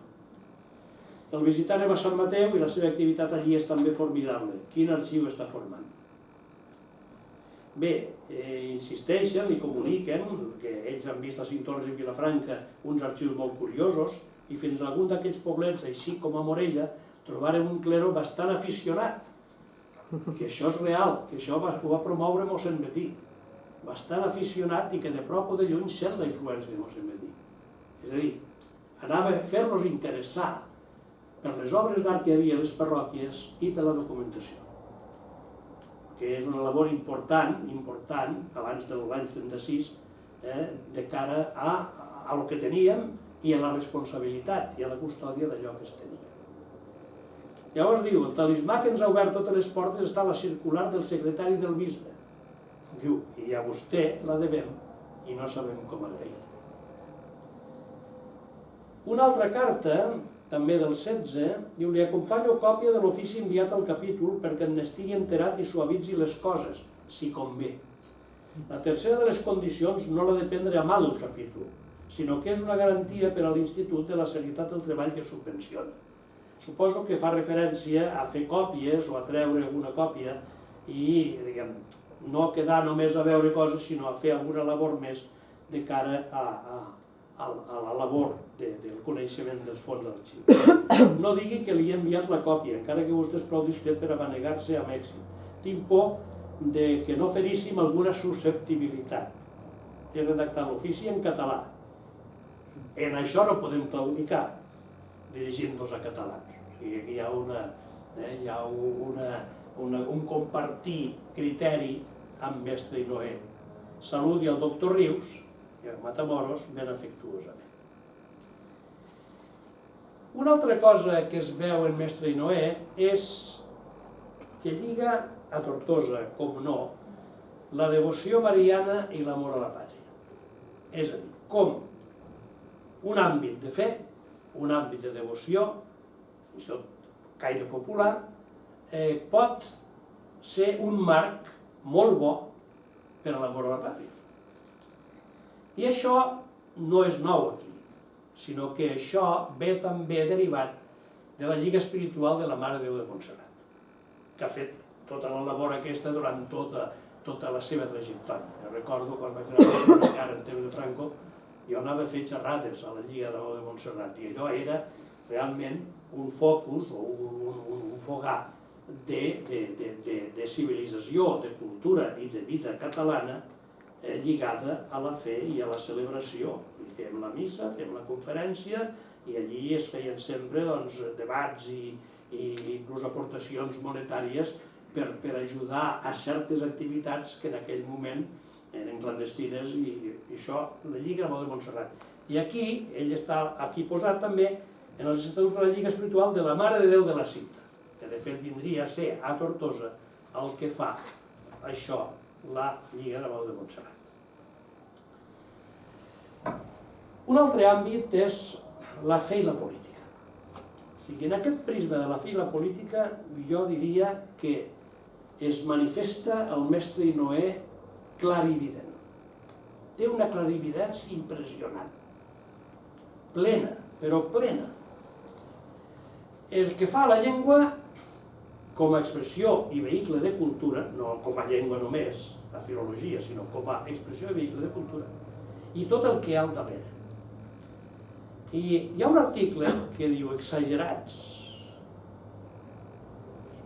El visitarem a Sant Mateu i la seva activitat allí és també formidable. Quin arxiu està formant? Bé, insisteixen i comuniquen que ells han vist a Cinctorres i Vilafranca uns arxius molt curiosos i fins a algun d'aquells poblets, així com a Morella, trobaren un clero bastant aficionat, que això és real, que això ho va promoure mossèn Betí, bastant aficionat i que de prop o de lluny sent la influència de mossèn Betí. És a dir, anava a fer-los interessar per les obres d'art que hi havia a les parròquies i per la documentació, que és una labor important, abans de l'any 36, de cara a el que teníem i a la responsabilitat i a la custòdia d'allò que es tenia. Llavors diu, el talismà que ens ha obert totes les portes està a la circular del secretari del bisbe. Diu, i a vostè la devem i no sabem com agrair. Una altra carta, també del 16, diu, li acompanyo còpia de l'ofici enviat al capítol perquè n'estigui enterat i suavitzi les coses, si convé. La tercera de les condicions no l'ha de prendre a mal el capítol, sinó que és una garantia per a l'Institut de la serietat del treball que subvenciona. Suposo que fa referència a fer còpies o a treure alguna còpia i, diguem, no quedar només a veure coses, sinó a fer alguna labor més de cara a la labor del coneixement dels fons d'arxiu. No digui que li he enviat la còpia, encara que vostè és prou discret per a manegar-se amb èxit. Tinc por que no feríssim alguna susceptibilitat. He redactat l'ofici en català. En això no podem claudicar, dirigint-nos a catalans. Aquí hi ha un compartir criteri amb mestre i Noé. Saludi al doctor Rius i a Matamoros ben afectuosament. Una altra cosa que es veu en mestre i Noé és que lliga a Tortosa, com no, la devoció mariana i l'amor a la pàtria. És a dir, com un àmbit de fe, un àmbit de devoció, fins i tot caire popular, pot ser un marc molt bo per a l'amor a la pàtria. I això no és nou aquí, sinó que això ve també derivat de la lliga espiritual de la Mare de Déu de Montserrat, que ha fet tota la labor aquesta durant tota la seva trajectòria. Jo recordo quan vaig anar a en temps de Franco, jo anava a fer xerrades a la Lliga de Déu de Montserrat i allò era realment un focus o un fogar de civilització, de cultura i de vida catalana lligada a la fe i a la celebració. Fem la missa, fem la conferència, i allí es feien sempre debats i inclús aportacions monetàries per ajudar a certes activitats que en aquell moment eren clandestines, i això, la Lliga Gramó de Montserrat. I aquí, ell està aquí posat també en els estatuts de la Lliga Espiritual de la Mare de Déu de la Cinta, que de fet vindria a ser a Tortosa el que fa això, la Lliga Gramó de Montserrat. Un altre àmbit és la fe i la política. O sigui, en aquest prisma de la fe i la política, jo diria que es manifesta el mestre Hinoé clarivident. Té una clarividència impressionant. Plena, però plena. El que fa a la llengua com a expressió i vehicle de cultura, no com a llengua només, la filologia, sinó com a expressió i vehicle de cultura, i tot el que hi ha al darrere. I hi ha un article que diu exagerats,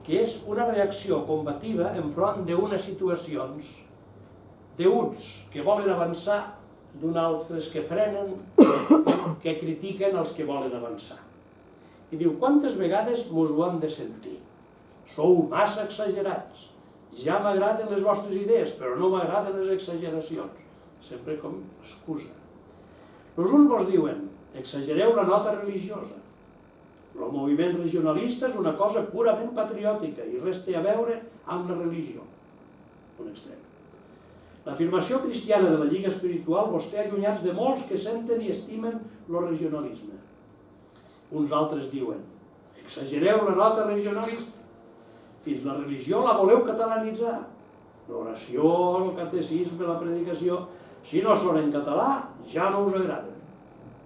que és una reacció combativa enfront d'unes situacions d'uns que volen avançar, d'altres que frenen, que critiquen els que volen avançar. I diu, quantes vegades mos ho hem de sentir? Sou massa exagerats. Ja m'agraden les vostres idees, però no m'agraden les exageracions. Sempre com excusa. Els uns vos diuen, exagereu la nota religiosa. El moviment regionalista és una cosa purament patriòtica i res té a veure amb la religió. Un extrem. L'afirmació cristiana de la Lliga Espiritual vos té allunyats de molts que senten i estimen el regionalisme. Uns altres diuen, exagereu la nota regionalista. Fins la religió la voleu catalanitzar. L'oració, el catecisme, la predicació, si no són en català, ja no us agraden.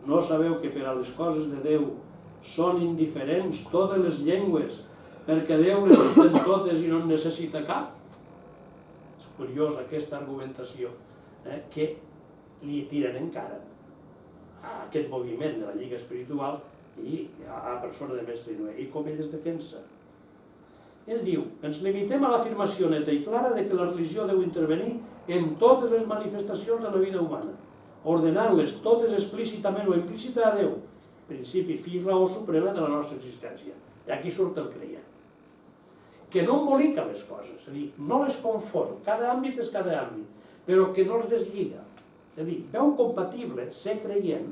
No sabeu que per a les coses de Déu són indiferents totes les llengües, perquè Déu les entén totes i no en necessita cap? És curiosa aquesta argumentació que li tiren encara a aquest moviment de la Lliga Espiritual i a la persona de mestre Hinoé, i com ell es defensa. Ell diu, ens limitem a l'afirmació neta i clara de que la religió deu intervenir en totes les manifestacions de la vida humana, ordenant-les totes explícitament o implícita a Déu, principi, fi i raó suprema de la nostra existència. I aquí surt el creient. Que no embolica les coses, és a dir, no les confon, cada àmbit és cada àmbit, però que no els deslliga. És a dir, veu compatible ser creient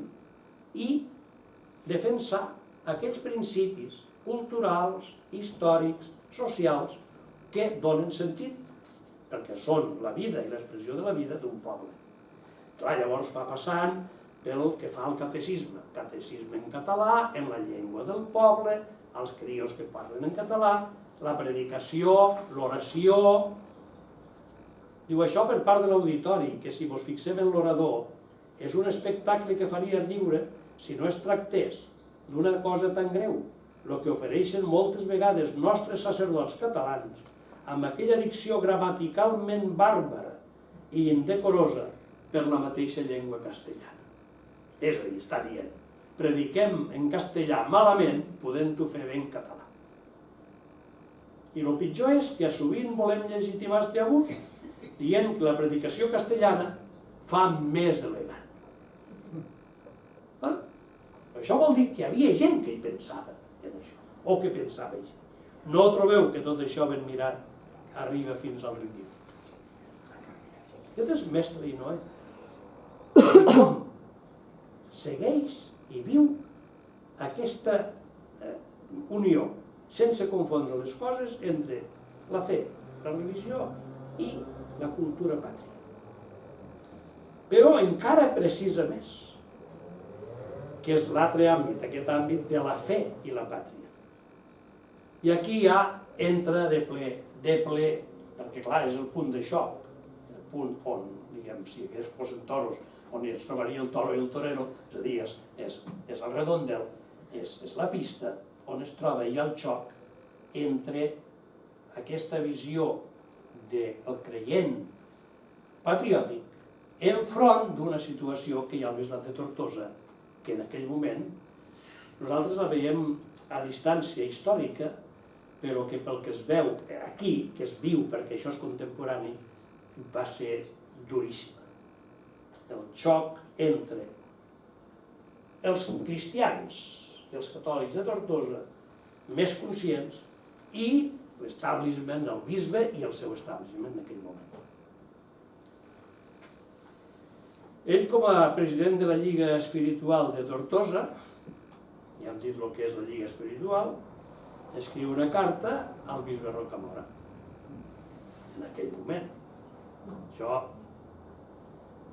i defensar aquests principis culturals, històrics, socials, que donen sentit, perquè són la vida i l'expressió de la vida d'un poble. Clar, llavors va passant pel que fa al catecisme en català, en la llengua del poble, els crios que parlen en català, la predicació, l'oració. Diu això per part de l'auditori, que si vos fixem en l'orador, és un espectacle que faria lliure si no es tractés d'una cosa tan greu, el que ofereixen moltes vegades nostres sacerdots catalans, amb aquella dicció gramaticalment bàrbara i indecorosa per la mateixa llengua castellana. És a dir, està dient, prediquem en castellà malament, podent-ho fer bé en català. I el pitjor és que sovint volem legitimar aquest abús dient que la predicació castellana fa més elegant. Això vol dir que hi havia gent que hi pensava en això, o que pensava això. No trobeu que tot això ben mirat arriba fins al ridícul. Aquest és mestre Hinoé. Com segueix i viu aquesta unió, sense confondre les coses entre la fe, la religió i la cultura pàtria. Però encara precisa més, que és l'altre àmbit, aquest àmbit de la fe i la pàtria. I aquí ja entra de ple, perquè clar, és el punt de xoc, el punt on, diguem, si fossin toros, on es trobaria el toro i el torero, és a dir, és el redondel, és la pista on es troba ja el xoc entre aquesta visió del creient patriòtic enfront d'una situació que ja l'he de Tortosa, que en aquell moment nosaltres la veiem a distància històrica, però que pel que es veu aquí, que es viu perquè això és contemporani, va ser duríssima. el xoc entre els cristians i els catòlics de Tortosa més conscients i l'establishment del bisbe i el seu establishment en aquell moment. Ell, com a president de la Lliga Espiritual de Tortosa, ja hem dit el que és la Lliga Espiritual, escriu una carta al bisbe Rocamora en aquell moment.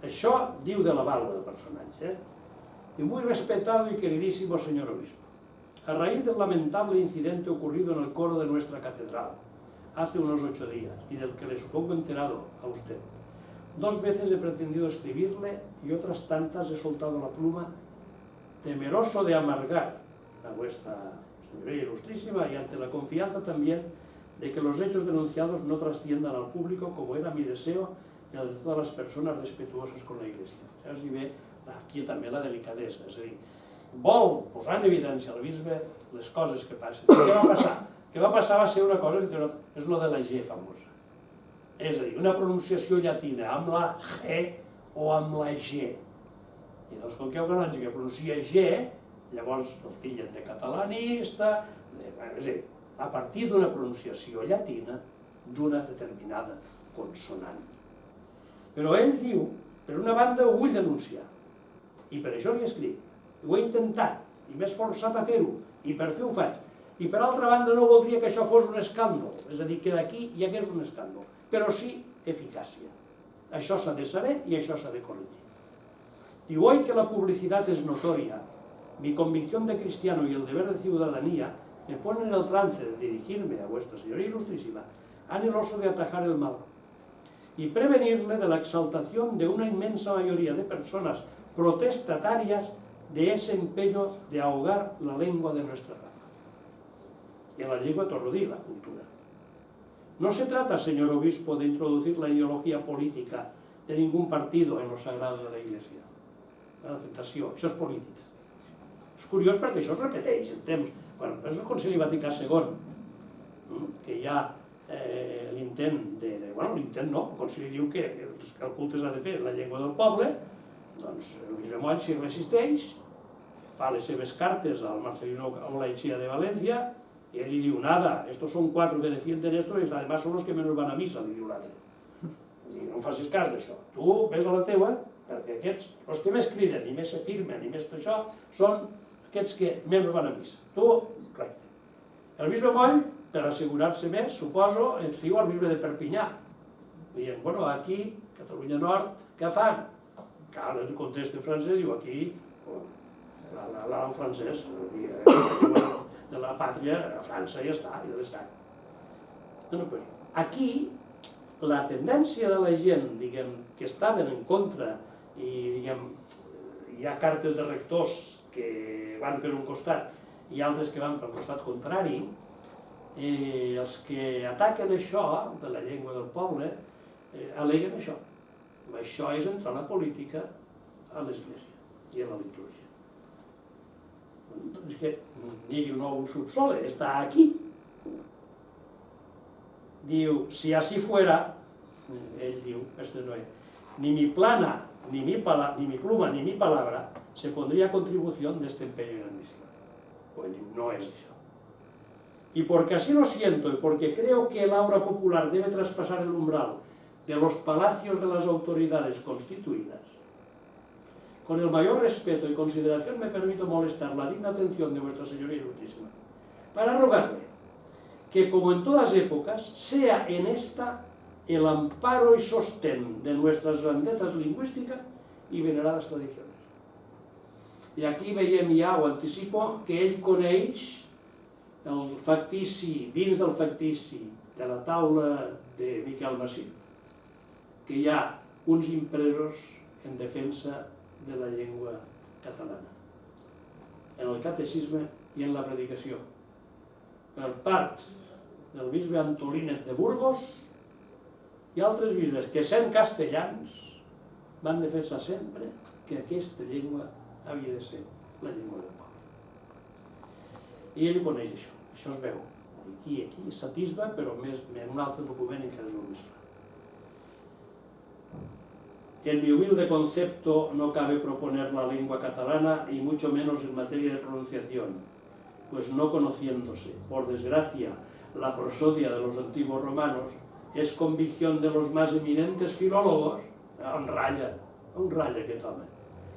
Això diu de la vàlua del personatge. Y muy respetado y queridísimo señor obispo, a raíz del lamentable incidente ocurrido en el coro de nuestra catedral hace unos 8 días y del que le supongo enterado a usted, 2 veces he pretendido escribirle y otras tantas he soltado la pluma, temeroso de amargar a vuestra señoría ilustrísima y ante la confianza también de que los hechos denunciados no trasciendan al público como era mi deseo y el de todas las personas respetuosas con la Iglesia. O sigui, aquí també la delicadesa, és a dir, vol posar en evidència al bisbe les coses que passen. Què va passar? El que va passar va ser una cosa que és lo de la G famosa. És a dir, una pronunciació llatina amb la G o amb la G. I doncs com que hi ha un canonge que pronuncia G, llavors el tillen de catalanista, és a dir, a partir d'una pronunciació llatina d'una determinada consonant. Però ell diu, per una banda ho vull denunciar, i per això l'he escrit, ho he intentat, i m'he esforçat a fer-ho, i per fer ho faig. I per altra banda no voldria que això fos un escàndol, és a dir, que d'aquí hi hagués un escàndol, però sí eficàcia. Això s'ha de saber i això s'ha de corregir. Y hoy que la publicidad es notoria, mi convicción de cristiano y el deber de ciudadanía me ponen en el trance de dirigirme a vuestra señoría ilustrísima, anheloso de atajar el mal y prevenirle de la exaltación de una inmensa mayoría de personas protestatarias de ese empeño de ahogar la lengua de nuestra raza. Y en la lengua torrodí, la cultura. No se trata, señor obispo, de introducir la ideología política de ningún partido en lo sagrado de la Iglesia. La tentació, això és política. És curiós perquè això es repeteix en temps. Quan és el Concili Vaticà II, que hi ha l'intent l'intent no, el Concili diu que el culte s'ha de fer en la llengua del poble, doncs el bisbe Moll s'hi resisteix, fa les seves cartes al Marcelino Olaechea de València, i ell li diu, nada, estos son 4 que defienden esto, y además son los que menos van a misa, li diu l'altre. No facis cas d'això, tu ves a la teua, perquè aquests, els que més criden i més s'afirmen i més d'això, són aquests que menys van a missa. Tu, recte. El bisbe Moll, per assegurar-se més, suposo, ens diu al bisbe de Perpinyà, dient, bueno, aquí, Catalunya Nord, què fan? Clar, el contesta en francès, diu, aquí, el francès, de la pàtria, a França ja està, i de l'estat. Aquí, la tendència de la gent, diguem, que estaven en contra, i diguem, hi ha cartes de rectors que van per un costat i altres que van pel costat contrari, els que ataquen això de la llengua del poble al·leguen això. Això és entrar la política a l'Església i a la litúrgia. Doncs que ni el nou subsole, està aquí. Diu, si así fuera, ell diu, ni mi plana, ni mi pluma, ni mi palabra se pondría a contribución de este empeño grandísimo. Pues no es eso. Y porque así lo siento y porque creo que el aura popular debe traspasar el umbral de los palacios de las autoridades constituidas, con el mayor respeto y consideración me permito molestar la digna atención de vuestra señoría ilustrísima para rogarle que, como en todas épocas, sea en esta el amparo y sostén de nuestras grandezas lingüísticas y veneradas tradiciones. I aquí veiem ja, ho anticipo, que ell coneix el factici, dins del factici de la taula de Miquel Macín, que hi ha uns impresos en defensa de la llengua catalana, en el catecisme i en la predicació, per part del bisbe Antolínez de Burgos i altres bisbes que, sent castellans, van defensar sempre que aquesta llengua havia de ser la llengua del poble. I ell coneix això, això es veu. Aquí s'atisba, però en un altre document encara és molt més clar. En mi humilde concepto no cabe proponer la lengua catalana y mucho menos en materia de pronunciación, pues no conociéndose, por desgracia, la prosodia de los antiguos romanos, es convicción de los más eminentes filólogos, un raya que tome,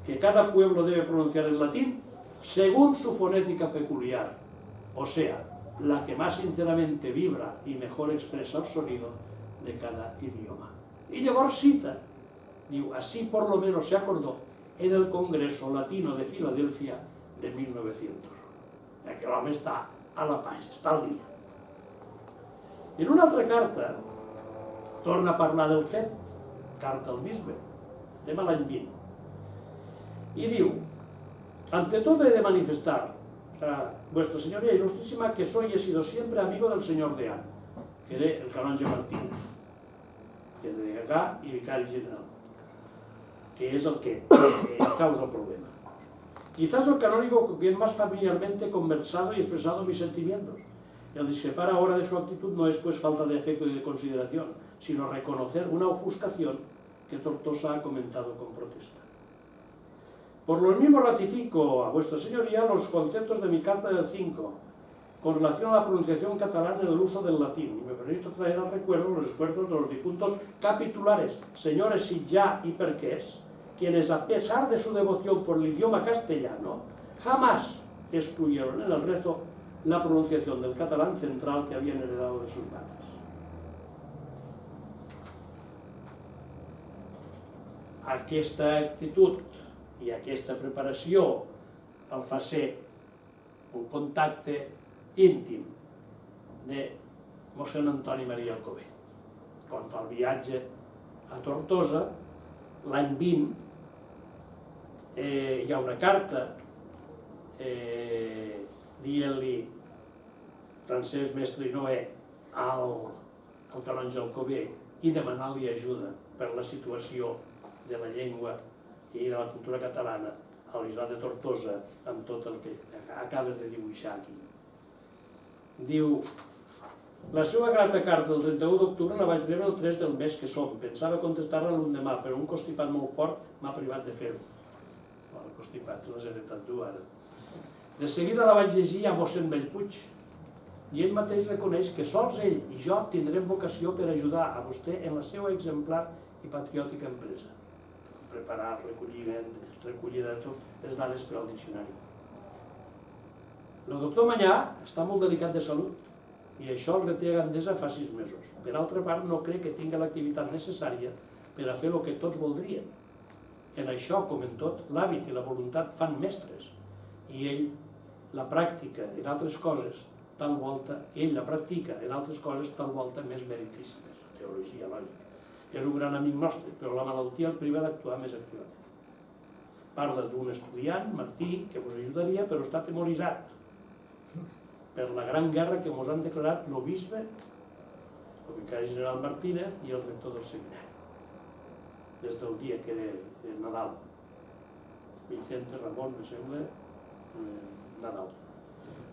que cada pueblo debe pronunciar el latín según su fonética peculiar, o sea, la que más sinceramente vibra y mejor expresa el sonido de cada idioma. Y llavors cita, diu, así por lo menos se acordó en el Congreso Latino de Filadelfia de 1900. Que l'home està a la pàgina, està al dia. En una altra carta, torna a parlar del fet, carta al bisbe, estem a l'any 20, y diu, ante todo he de manifestar a vuestra señoría ilustrísima que soy y he sido siempre amigo del señor Deán, que era el canonge Martínez, que era de acá y vicari general, que es el que causa el problema. Quizás el canónigo con quien más familiarmente he conversado y expresado mis sentimientos. El discrepar ahora de su actitud no es pues falta de afecto y de consideración, sino reconocer una ofuscación que Tortosa ha comentado con protesta. Por lo mismo ratifico a vuestra señoría los conceptos de mi carta del 5 con relación a la pronunciación catalana y el uso del latín, y me permito traer al recuerdo los esfuerzos de los difuntos capitulares, señores Sitjà y Perqués, quienes a pesar de su devoción por el idioma castellano, jamás excluyeron en el rezo la pronunciación del catalán central que habían heredado de sus padres. Aquesta actitud i aquesta preparació el fa ser un contacte íntim de mossèn Antoni Maria Alcover. Quan fa el viatge a Tortosa, l'any 20, hi ha una carta dient-li Francesc Mestre i Noé al canonge Alcover i demanant-li ajuda per la situació de la llengua i de la cultura catalana a l'Isla de Tortosa amb tot el que acaba de dibuixar aquí. Diu, la seva grata carta del 31 d'octubre la vaig rebre el 3 del mes que som. Pensava contestar-la l'endemà, però un constipat molt fort m'ha privat de fer-ho. El constipat les he heretat dur ara. De seguida la vaig llegir a mossèn Bellpuig i ell mateix reconeix que sols ell i jo tindrem vocació per ajudar a vostè en la seva exemplar i patriòtica empresa. Preparar, recollida de tot les dades per al diccionari. El doctor Manyà està molt delicat de salut i això el reté a Gandesa fa 6 mesos. Per altra part, no crec que tingui l'activitat necessària per a fer el que tots voldrien. En això, com en tot, l'hàbit i la voluntat fan mestres i ell la pràctica en altres coses tal volta, ell la practica en altres coses tal volta més meritíssimes, la teologia lògica. És un gran amic nostre, però la malaltia el priva d'actuar més activament. Parla d'un estudiant, Martí, que ens ajudaria, però està atemoritzat per la gran guerra que ens han declarat l'obisbe, el vicari general Martínez i el rector del seminari. Des del dia que era Nadal. Vicente Ramon, me sembla, Nadal.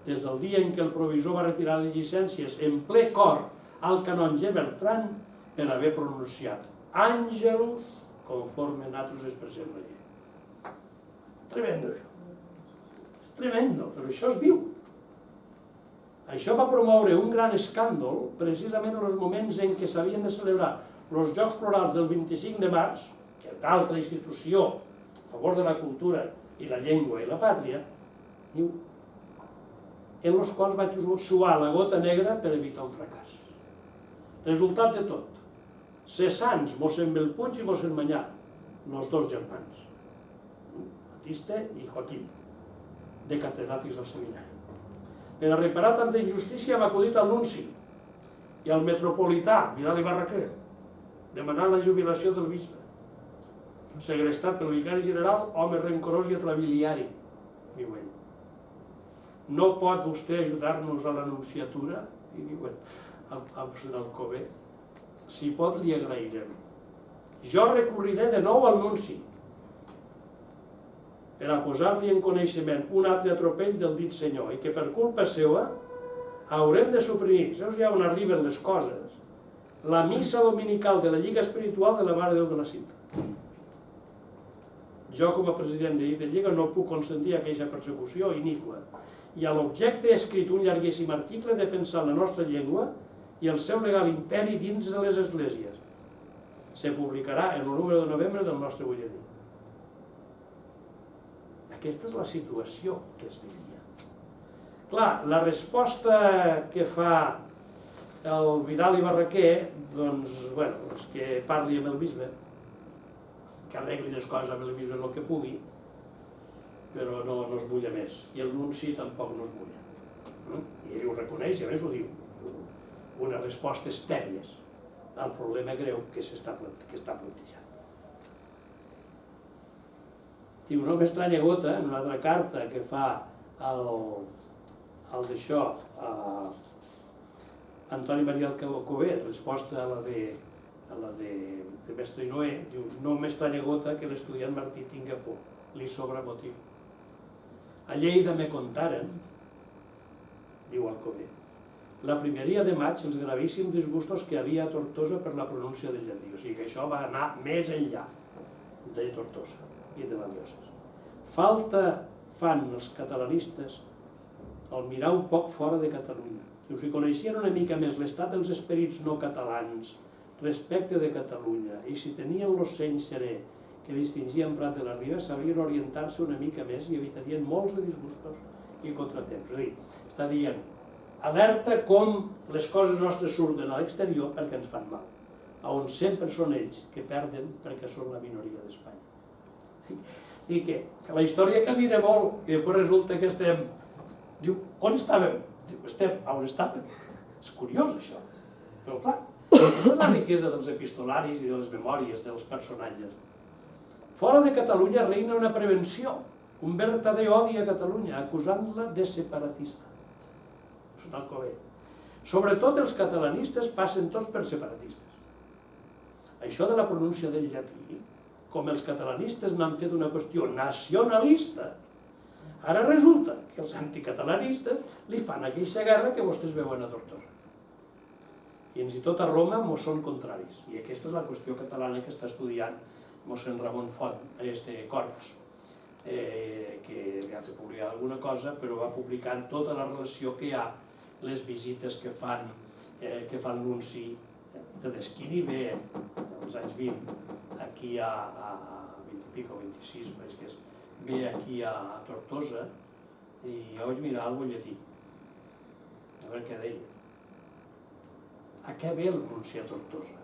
Des del dia en què el provisor va retirar les llicències en ple cor al canonge Bertran per haver pronunciat Àngelus conforme nosaltres expressem la llei. Tremendo, això. És tremendo, però això es viu. Això va promoure un gran escàndol precisament en els moments en què s'havien de celebrar els Jocs Florals del 25 de març, que és una altra institució a favor de la cultura i la llengua i la pàtria, en els quals vaig suar la gota negra per evitar un fracàs. Resultat de tot. Cessants, mossèn Bellpuig i mossèn Manyà, els dos germans, Batista i Joaquim, de catedràtics del seminari. Per a reparar tanta injustícia hem acudit al nunci i al metropolità, Vidal i Barraquer, demanant la jubilació del bisbe. Segrestat pel vicari general, home rencorós i atrabiliari, diu ell. No pot vostè ajudar-nos a l'anunciatura? I diu a vostè d'Alcover, si pot li agrairem. Jo recurriré de nou al nunci per a posar-li en coneixement un altre atropell del dit senyor i que per culpa seva haurem de suprimir, saps ja on arriben les coses, la missa dominical de la Lliga Espiritual de la Mare de Déu de la Cinta. Jo, com a president de Lliga, no puc consentir aquesta persecució iníqua. I a l'objecte he escrit un llarguíssim article defensant la nostra llengua i el seu legal imperi dins de les esglésies. Se publicarà en el número de novembre del nostre butlletí. Aquesta és la situació que es vivia. Clar, la resposta que fa el Vidal i Barraquer, doncs, bueno, és que parli amb el bisbe, que arregli les coses amb el bisbe el que pugui, però no es bulla més. I el nunci tampoc no es bulla. I ell ho reconeix i a més ho diu. Unes respostes tèbies al problema greu que està plantejant. Diu, no m'estranya gota, en una altra carta que fa el d'això, Antoni Maria Alcabé, resposta a la de Mestre Noé, diu, no m'estranya gota que l'estudiant Martí tinga por, li sobra motiu. A Lleida me contaren, diu Alcobé, la primeria de maig els gravíssims disgustos que havia a Tortosa per la pronúncia del llatí. O sigui que això va anar més enllà de Tortosa i de la diòcesi. Falta fan els catalanistes al mirar un poc fora de Catalunya. Si coneixien una mica més l'estat dels esperits no catalans respecte de Catalunya i si tenien l'ocell serè que distingien Prat de la Riba, sabrien orientar-se una mica més i evitarien molts de disgustos i contratemps. És a dir, està dient, alerta com les coses nostres surten a l'exterior perquè ens fan mal, on sempre són ells que perden perquè són la minoria d'Espanya. I que la història camina molt i després resulta que estem... Diu, on estàvem? Diu, estem on estàvem. És curiós això. Però clar, aquesta és la riquesa dels epistolaris i de les memòries dels personatges. Fora de Catalunya reina una prevenció, un verdader odi a Catalunya, acusant-la de separatista. Sobretot els catalanistes passen tots per separatistes. Això de la pronúncia del llatí, com els catalanistes n'han fet una qüestió nacionalista, ara resulta que els anticatalanistes li fan aquella guerra que vostès veuen a Tortosa. Fins i tot a Roma mos són contraris. I aquesta és la qüestió catalana que està estudiant mossèn Ramon Font, Corts, que ja s'ha publicat alguna cosa, però va publicant tota la relació que hi ha, les visites que fan l'unci de l'Esquini ve als anys 20, aquí a 20 i pico, 26, ve aquí a Tortosa i jo vaig mirar el butlletí, a veure què deia. A què ve el nunci a Tortosa?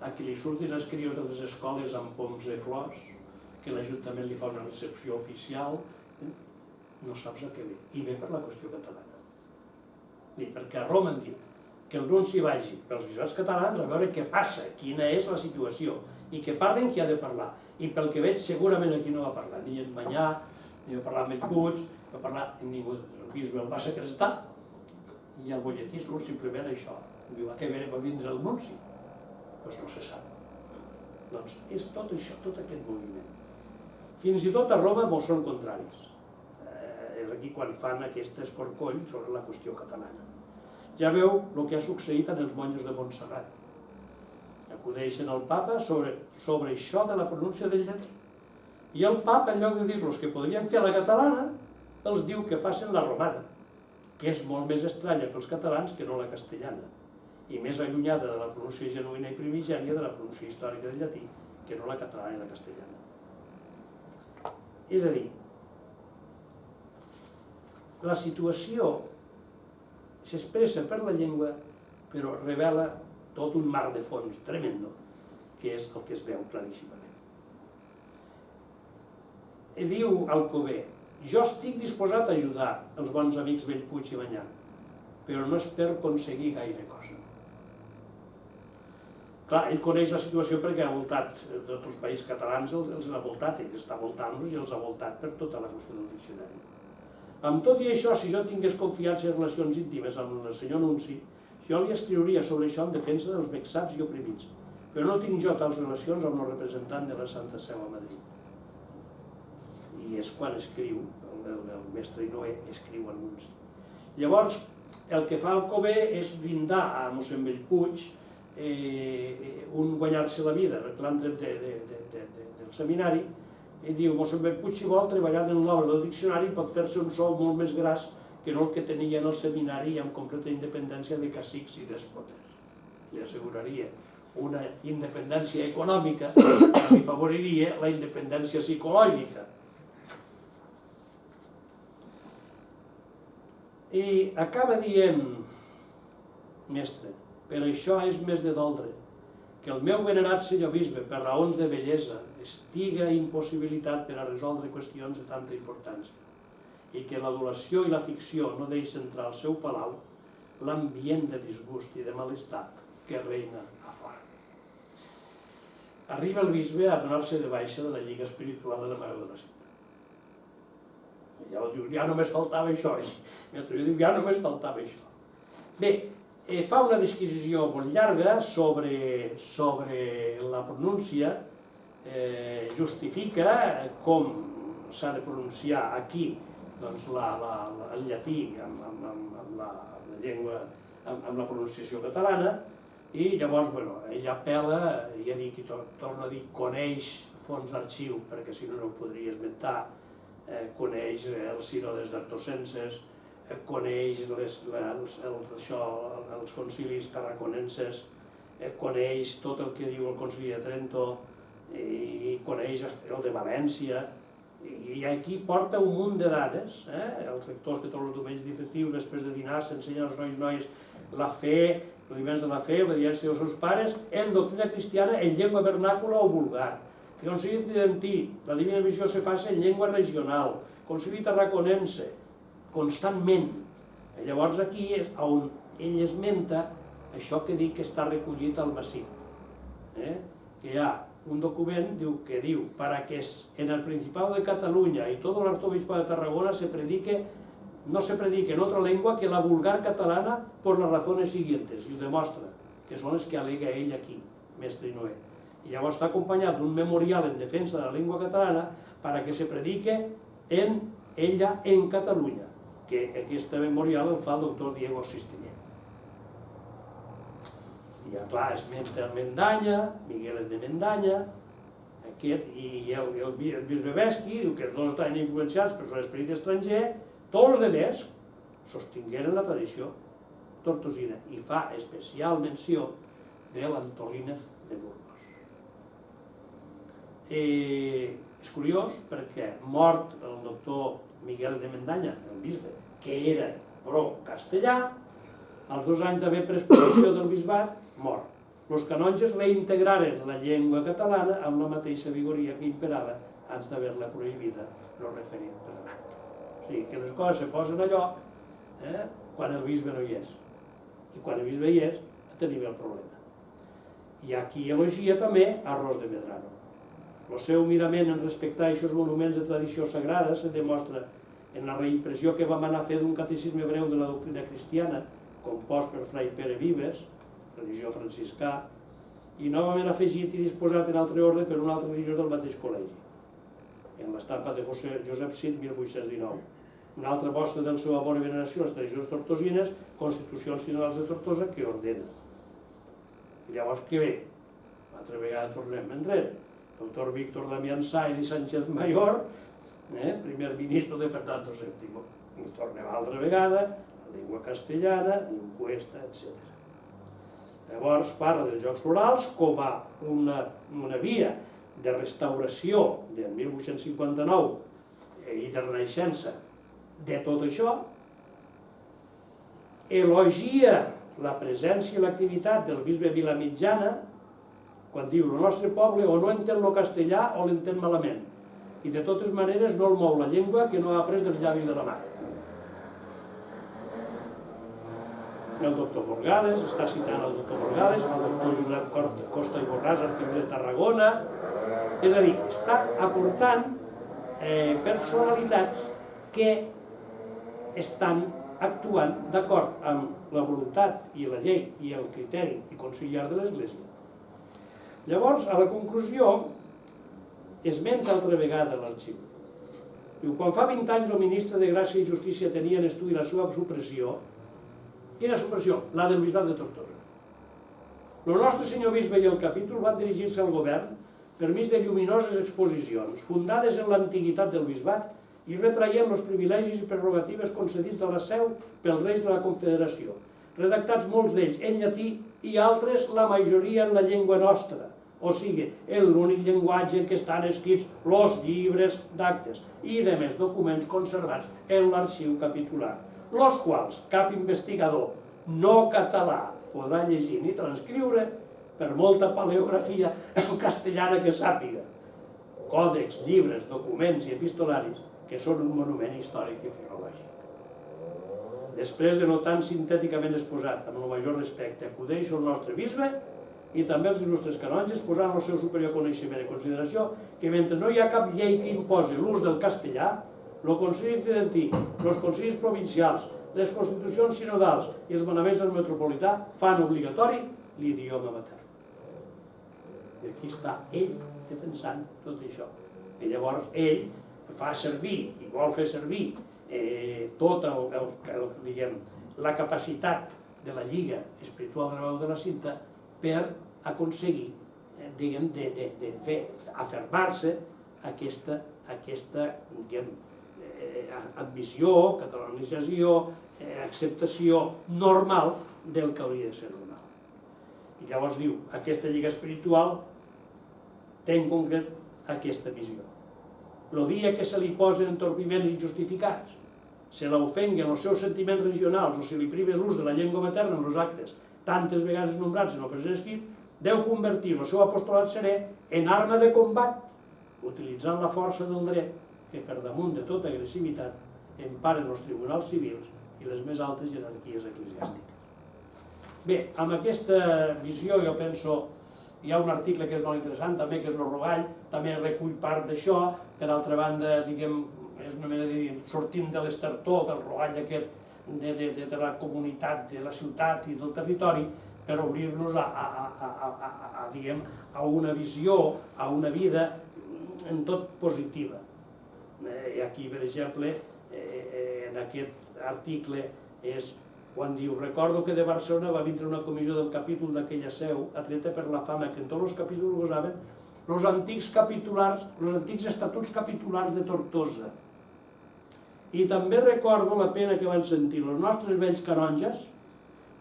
A que li surtin els crios de les escoles amb poms de flors, que l'Ajuntament li fa una recepció oficial, no saps a què ve. I ve per la qüestió catalana. Perquè a Roma han dit que el nunci vagi pels bisbats catalans a veure què passa, quina és la situació, i que parlen qui ha de parlar. I pel que veig, segurament aquí no va parlar ni en Manyà, ni va parlar amb el Puig, no va parlar amb ningú. El bisbe el va secrestar i al butlletí surt simplement això. Diu, a què va vindre el nunci? Doncs no se sap. Doncs és tot això, tot aquest moviment. Fins i tot a Roma mos són contraris. És aquí quan fan aquest escorcoll sobre la qüestió catalana. Ja veu el que ha succeït en els monjos de Montserrat. Acudeixen al papa sobre això de la pronúncia del llatí. I el papa, en lloc de dir-los que podrien fer la catalana, els diu que facin la romana, que és molt més estranya pels catalans que no la castellana, i més allunyada de la pronúncia genuïna i primigènia de la pronúncia històrica del llatí, que no la catalana i la castellana. És a dir, la situació s'expressa per la llengua, però revela tot un mar de fons tremendo, que és el que es veu claríssimament. I diu Alcobé, jo estic disposat a ajudar els bons amics Bellpuig i Manyà, però no és per aconseguir gaire cosa. Clar, ell coneix la situació perquè ha voltat tots els països catalans, els ha voltat, ell està voltant-los i els ha voltat per tota la qüestió del diccionari. Amb tot i això, si jo tingués confiança i relacions íntimes amb el senyor Nunci, jo li escriuria sobre això en defensa dels vexats i oprimits, però no tinc jo tals relacions amb el representant de la Santa Seu a Madrid. I és quan escriu, el mestre Noé escriu al Nunci. Llavors, el que fa Alcobé és brindar a mossèn Bellpuig un guanyar-se la vida, l'han tret del seminari, i diu, mossèn Puig, si vol, treballant en l'obra del diccionari pot fer-se un sou molt més gras que no el que tenia en el seminari i amb completa independència de cacics i despoters. Li asseguraria una independència econòmica que li favoriria la independència psicològica. I acaba dient, mestre, per això és més de doldre que el meu venerat senyor bisbe, per raons de bellesa, estiga impossibilitat per a resoldre qüestions de tanta importància i que l'adulació i la ficció no deixen entrar al seu palau l'ambient de disgust i de malestar que reina a fora. Arriba el bisbe a donar-se de baixa de la lliga espiritual de la Mare de la Cinta. Ja només faltava això. Mestre, jo dic, ja només faltava això. Bé, fa una disquisició molt llarga sobre la pronúncia, justifica com s'ha de pronunciar aquí el llatí amb la llengua, amb la pronunciació catalana, i llavors, ell apel·la, ja dic, i torna a dir, coneix fons d'arxiu, perquè si no no ho podria esmentar, coneix els sínodes d'Artocenses, coneix els concilis tarraconenses, coneix tot el que diu el concili de Trento, i coneix el de València, i aquí porta un munt de dades, els rectors que tots els diumenges i festius, després de dinar, s'ensenyen als nois i noies la fe, rudiments de la fe, obediència dels seus pares, en doctrina cristiana, en llengua vernàcula o vulgar. Concili Tridentí, la Divina Missió se fa en llengua regional, concili tarraconense, constantment. Llavors aquí és on ell esmenta això que dic que està recollit al Massip, que hi ha un document que diu para que en el Principado de Cataluña y todo el Arzobispado de Tarragona no se predique en otra lengua que la vulgar catalana por las razones siguientes, i ho demostra, que són les que al·lega ell aquí, mestre Noé. I llavors està acompanyat d'un memorial en defensa de la llengua catalana para que se predique en ella en Catalunya, que aquest memorial el fa el doctor Diego Sisteller. I clar, esmenta Mendanya, Miguel de Mendanya, i el bisbe Besqui diu que els dos estan influenciats per l'esperit estranger, tots els altres sostingueren la tradició tortosina i fa especial menció de l'Antolínez de Burgos. És curiós perquè mort el doctor Miguel de Mendanya, el bisbe, que era pro-castellà, als 2 anys d'haver pres possessió del bisbat, mort. Els canonges reintegraren la llengua catalana amb la mateixa vigoria que imperava abans d'haver-la prohibida el referit prelat. O sigui que les coses se posen a lloc quan el bisbe no hi és. I quan el bisbe hi és, tenim el problema. I aquí elogia també a Ros de Medrano. El seu mirament en respectar aquests monuments de tradició sagrada se demostra en la reimpressió que vam anar a fer d'un catecisme breu de la doctrina cristiana, compost per Fray Pere Vives, religió franciscà, i novament afegit i disposat en altre ordre per un altre religiós del mateix col·legi, en l'estampa de Josep Cid, 1819. Una altra mostra del seu amor i veneració a les tradicions tortosines, Constitucions Sinodals de Tortosa, que ordena. I llavors què ve? L'altra vegada tornem enrere. Doctor Víctor Damián Sáenz i Sánchez Mayor, primer ministre de Fernando VII. I tornem altra vegada, la llengua castellana, l'encuesta, etc. Llavors parla dels Jocs Florals com a una via de restauració de 1859 i de renaixença de tot això, elogia la presència i l'activitat del bisbe Vilamitjana quan diu el nostre poble o no entén el castellà o l'entén malament, i de totes maneres no el mou la llengua que no ha après dels llavis de la mare. El doctor Borgades, està citant el doctor Borgades, el doctor Josep Costa i Borràs, arquebisbe de Tarragona, és a dir, està aportant personalitats que estan actuant d'acord amb la voluntat i la llei i el criteri i conciliar de l'Església. Llavors, a la conclusió, esmenta altra vegada l'arxiu. Diu, quan fa 20 anys el ministre de Gràcia i Justícia tenia en estudi la seva supressió, quina supressió? La del bisbat de Tortosa. El nostre senyor bisbe i el capítol van dirigir-se al govern per mig de lluminoses exposicions, fundades en l'antiguitat del bisbat i retraient els privilegis i prerrogatives concedits a la seu pels reis de la Confederació, redactats molts d'ells en llatí i altres, la majoria, en la llengua nostra, o sigui, en l'únic llenguatge en què estan escrits els llibres d'actes i demés documents conservats en l'arxiu capitular, els quals cap investigador no català podrà llegir ni transcriure per molta paleografia castellana que sàpiga. Còdecs, llibres, documents i epistolaris que són un monument històric i filològic. Després de no tan sintèticament exposat, amb el major respecte, acudeixo el nostre bisbe i també els il·lustres canonges, posant el seu superior coneixement i consideració que mentre no hi ha cap llei que imposi l'ús del castellà, el Concili Tridentí, els consells provincials, les constitucions sinodals i els manaments del metropolità fan obligatori l'idioma matern. I aquí està ell defensant tot això. I llavors ell fa servir i vol fer servir tota la capacitat de la Lliga Espiritual de la Veu de la Cinta per aconseguir de fer afermar-se aquesta admissió, catalanització, acceptació normal del que hauria de ser normal. I llavors diu, aquesta lliga espiritual té en concret aquesta visió. El dia que se li posen entorpiments injustificats, se l'ofenguen els seus sentiments regionals o se li priva l'ús de la llengua materna en els actes tantes vegades nombrats en el present escrit, deu convertir el seu apostolat serè en arma de combat, utilitzant la força del dret que per damunt de tota agressivitat emparen els tribunals civils i les més altes jerarquies eclesiàstiques. Bé, amb aquesta visió jo penso, hi ha un article que és molt interessant també, que és el Rogall, també recull part d'això, per altra banda, diguem, és una manera de dir, sortim de l'estertor del Rogall aquest de la comunitat, de la ciutat i del territori, per obrir-nos a una visió, a una vida en tot positiva. I aquí, per exemple, en aquest article és quan diu, recordo que de Barcelona va vindre una comissió del capítol d'aquella seu, atreta per la fama que en tots els capítols gosaven els antics estatuts capitulars de Tortosa. I també recordo la pena que van sentir els nostres vells canonges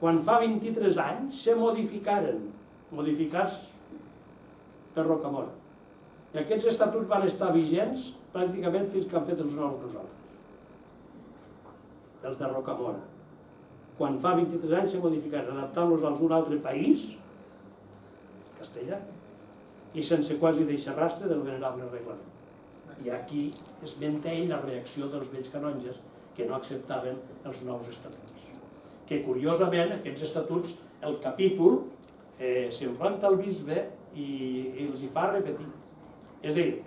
quan fa 23 anys se modificaren, modificats per Rocamora. I aquests estatuts van estar vigents pràcticament fins que han fet els nous nosaltres, els de Rocamora. Quan fa 23 anys se modificaren, adaptant-los a un altre país, castellà, i sense quasi deixar rastre del venerable reglament. I aquí esmenta ell la reacció dels vells canonges que no acceptaven els nous estatuts. Que curiosament aquests estatuts, el capítol s'enfronta al bisbe i els hi fa repetir. És a dir,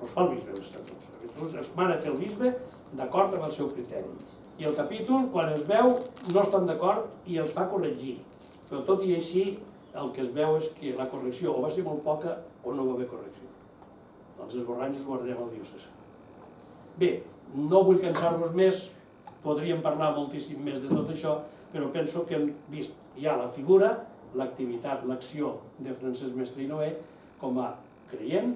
els fa el bisbe els estatuts. Els mana fer el bisbe d'acord amb el seu criteri. I el capítol, quan els veu, no estan d'acord i els fa corregir. Però tot i així, el que es veu és que la correcció o va ser molt poca o no va haver correcció. Els esborranys els guardarem al diocesà. Bé, no vull cansar-vos més, podríem parlar moltíssim més de tot això, però penso que hem vist ja la figura, l'activitat, l'acció de Francesc Mestre i Noé com a creient,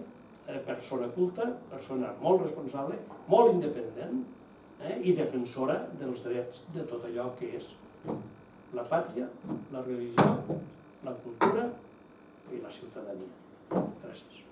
persona culta, persona molt responsable, molt independent i defensora dels drets de tot allò que és la pàtria, la religió, la cultura i la ciutadania. Gràcies.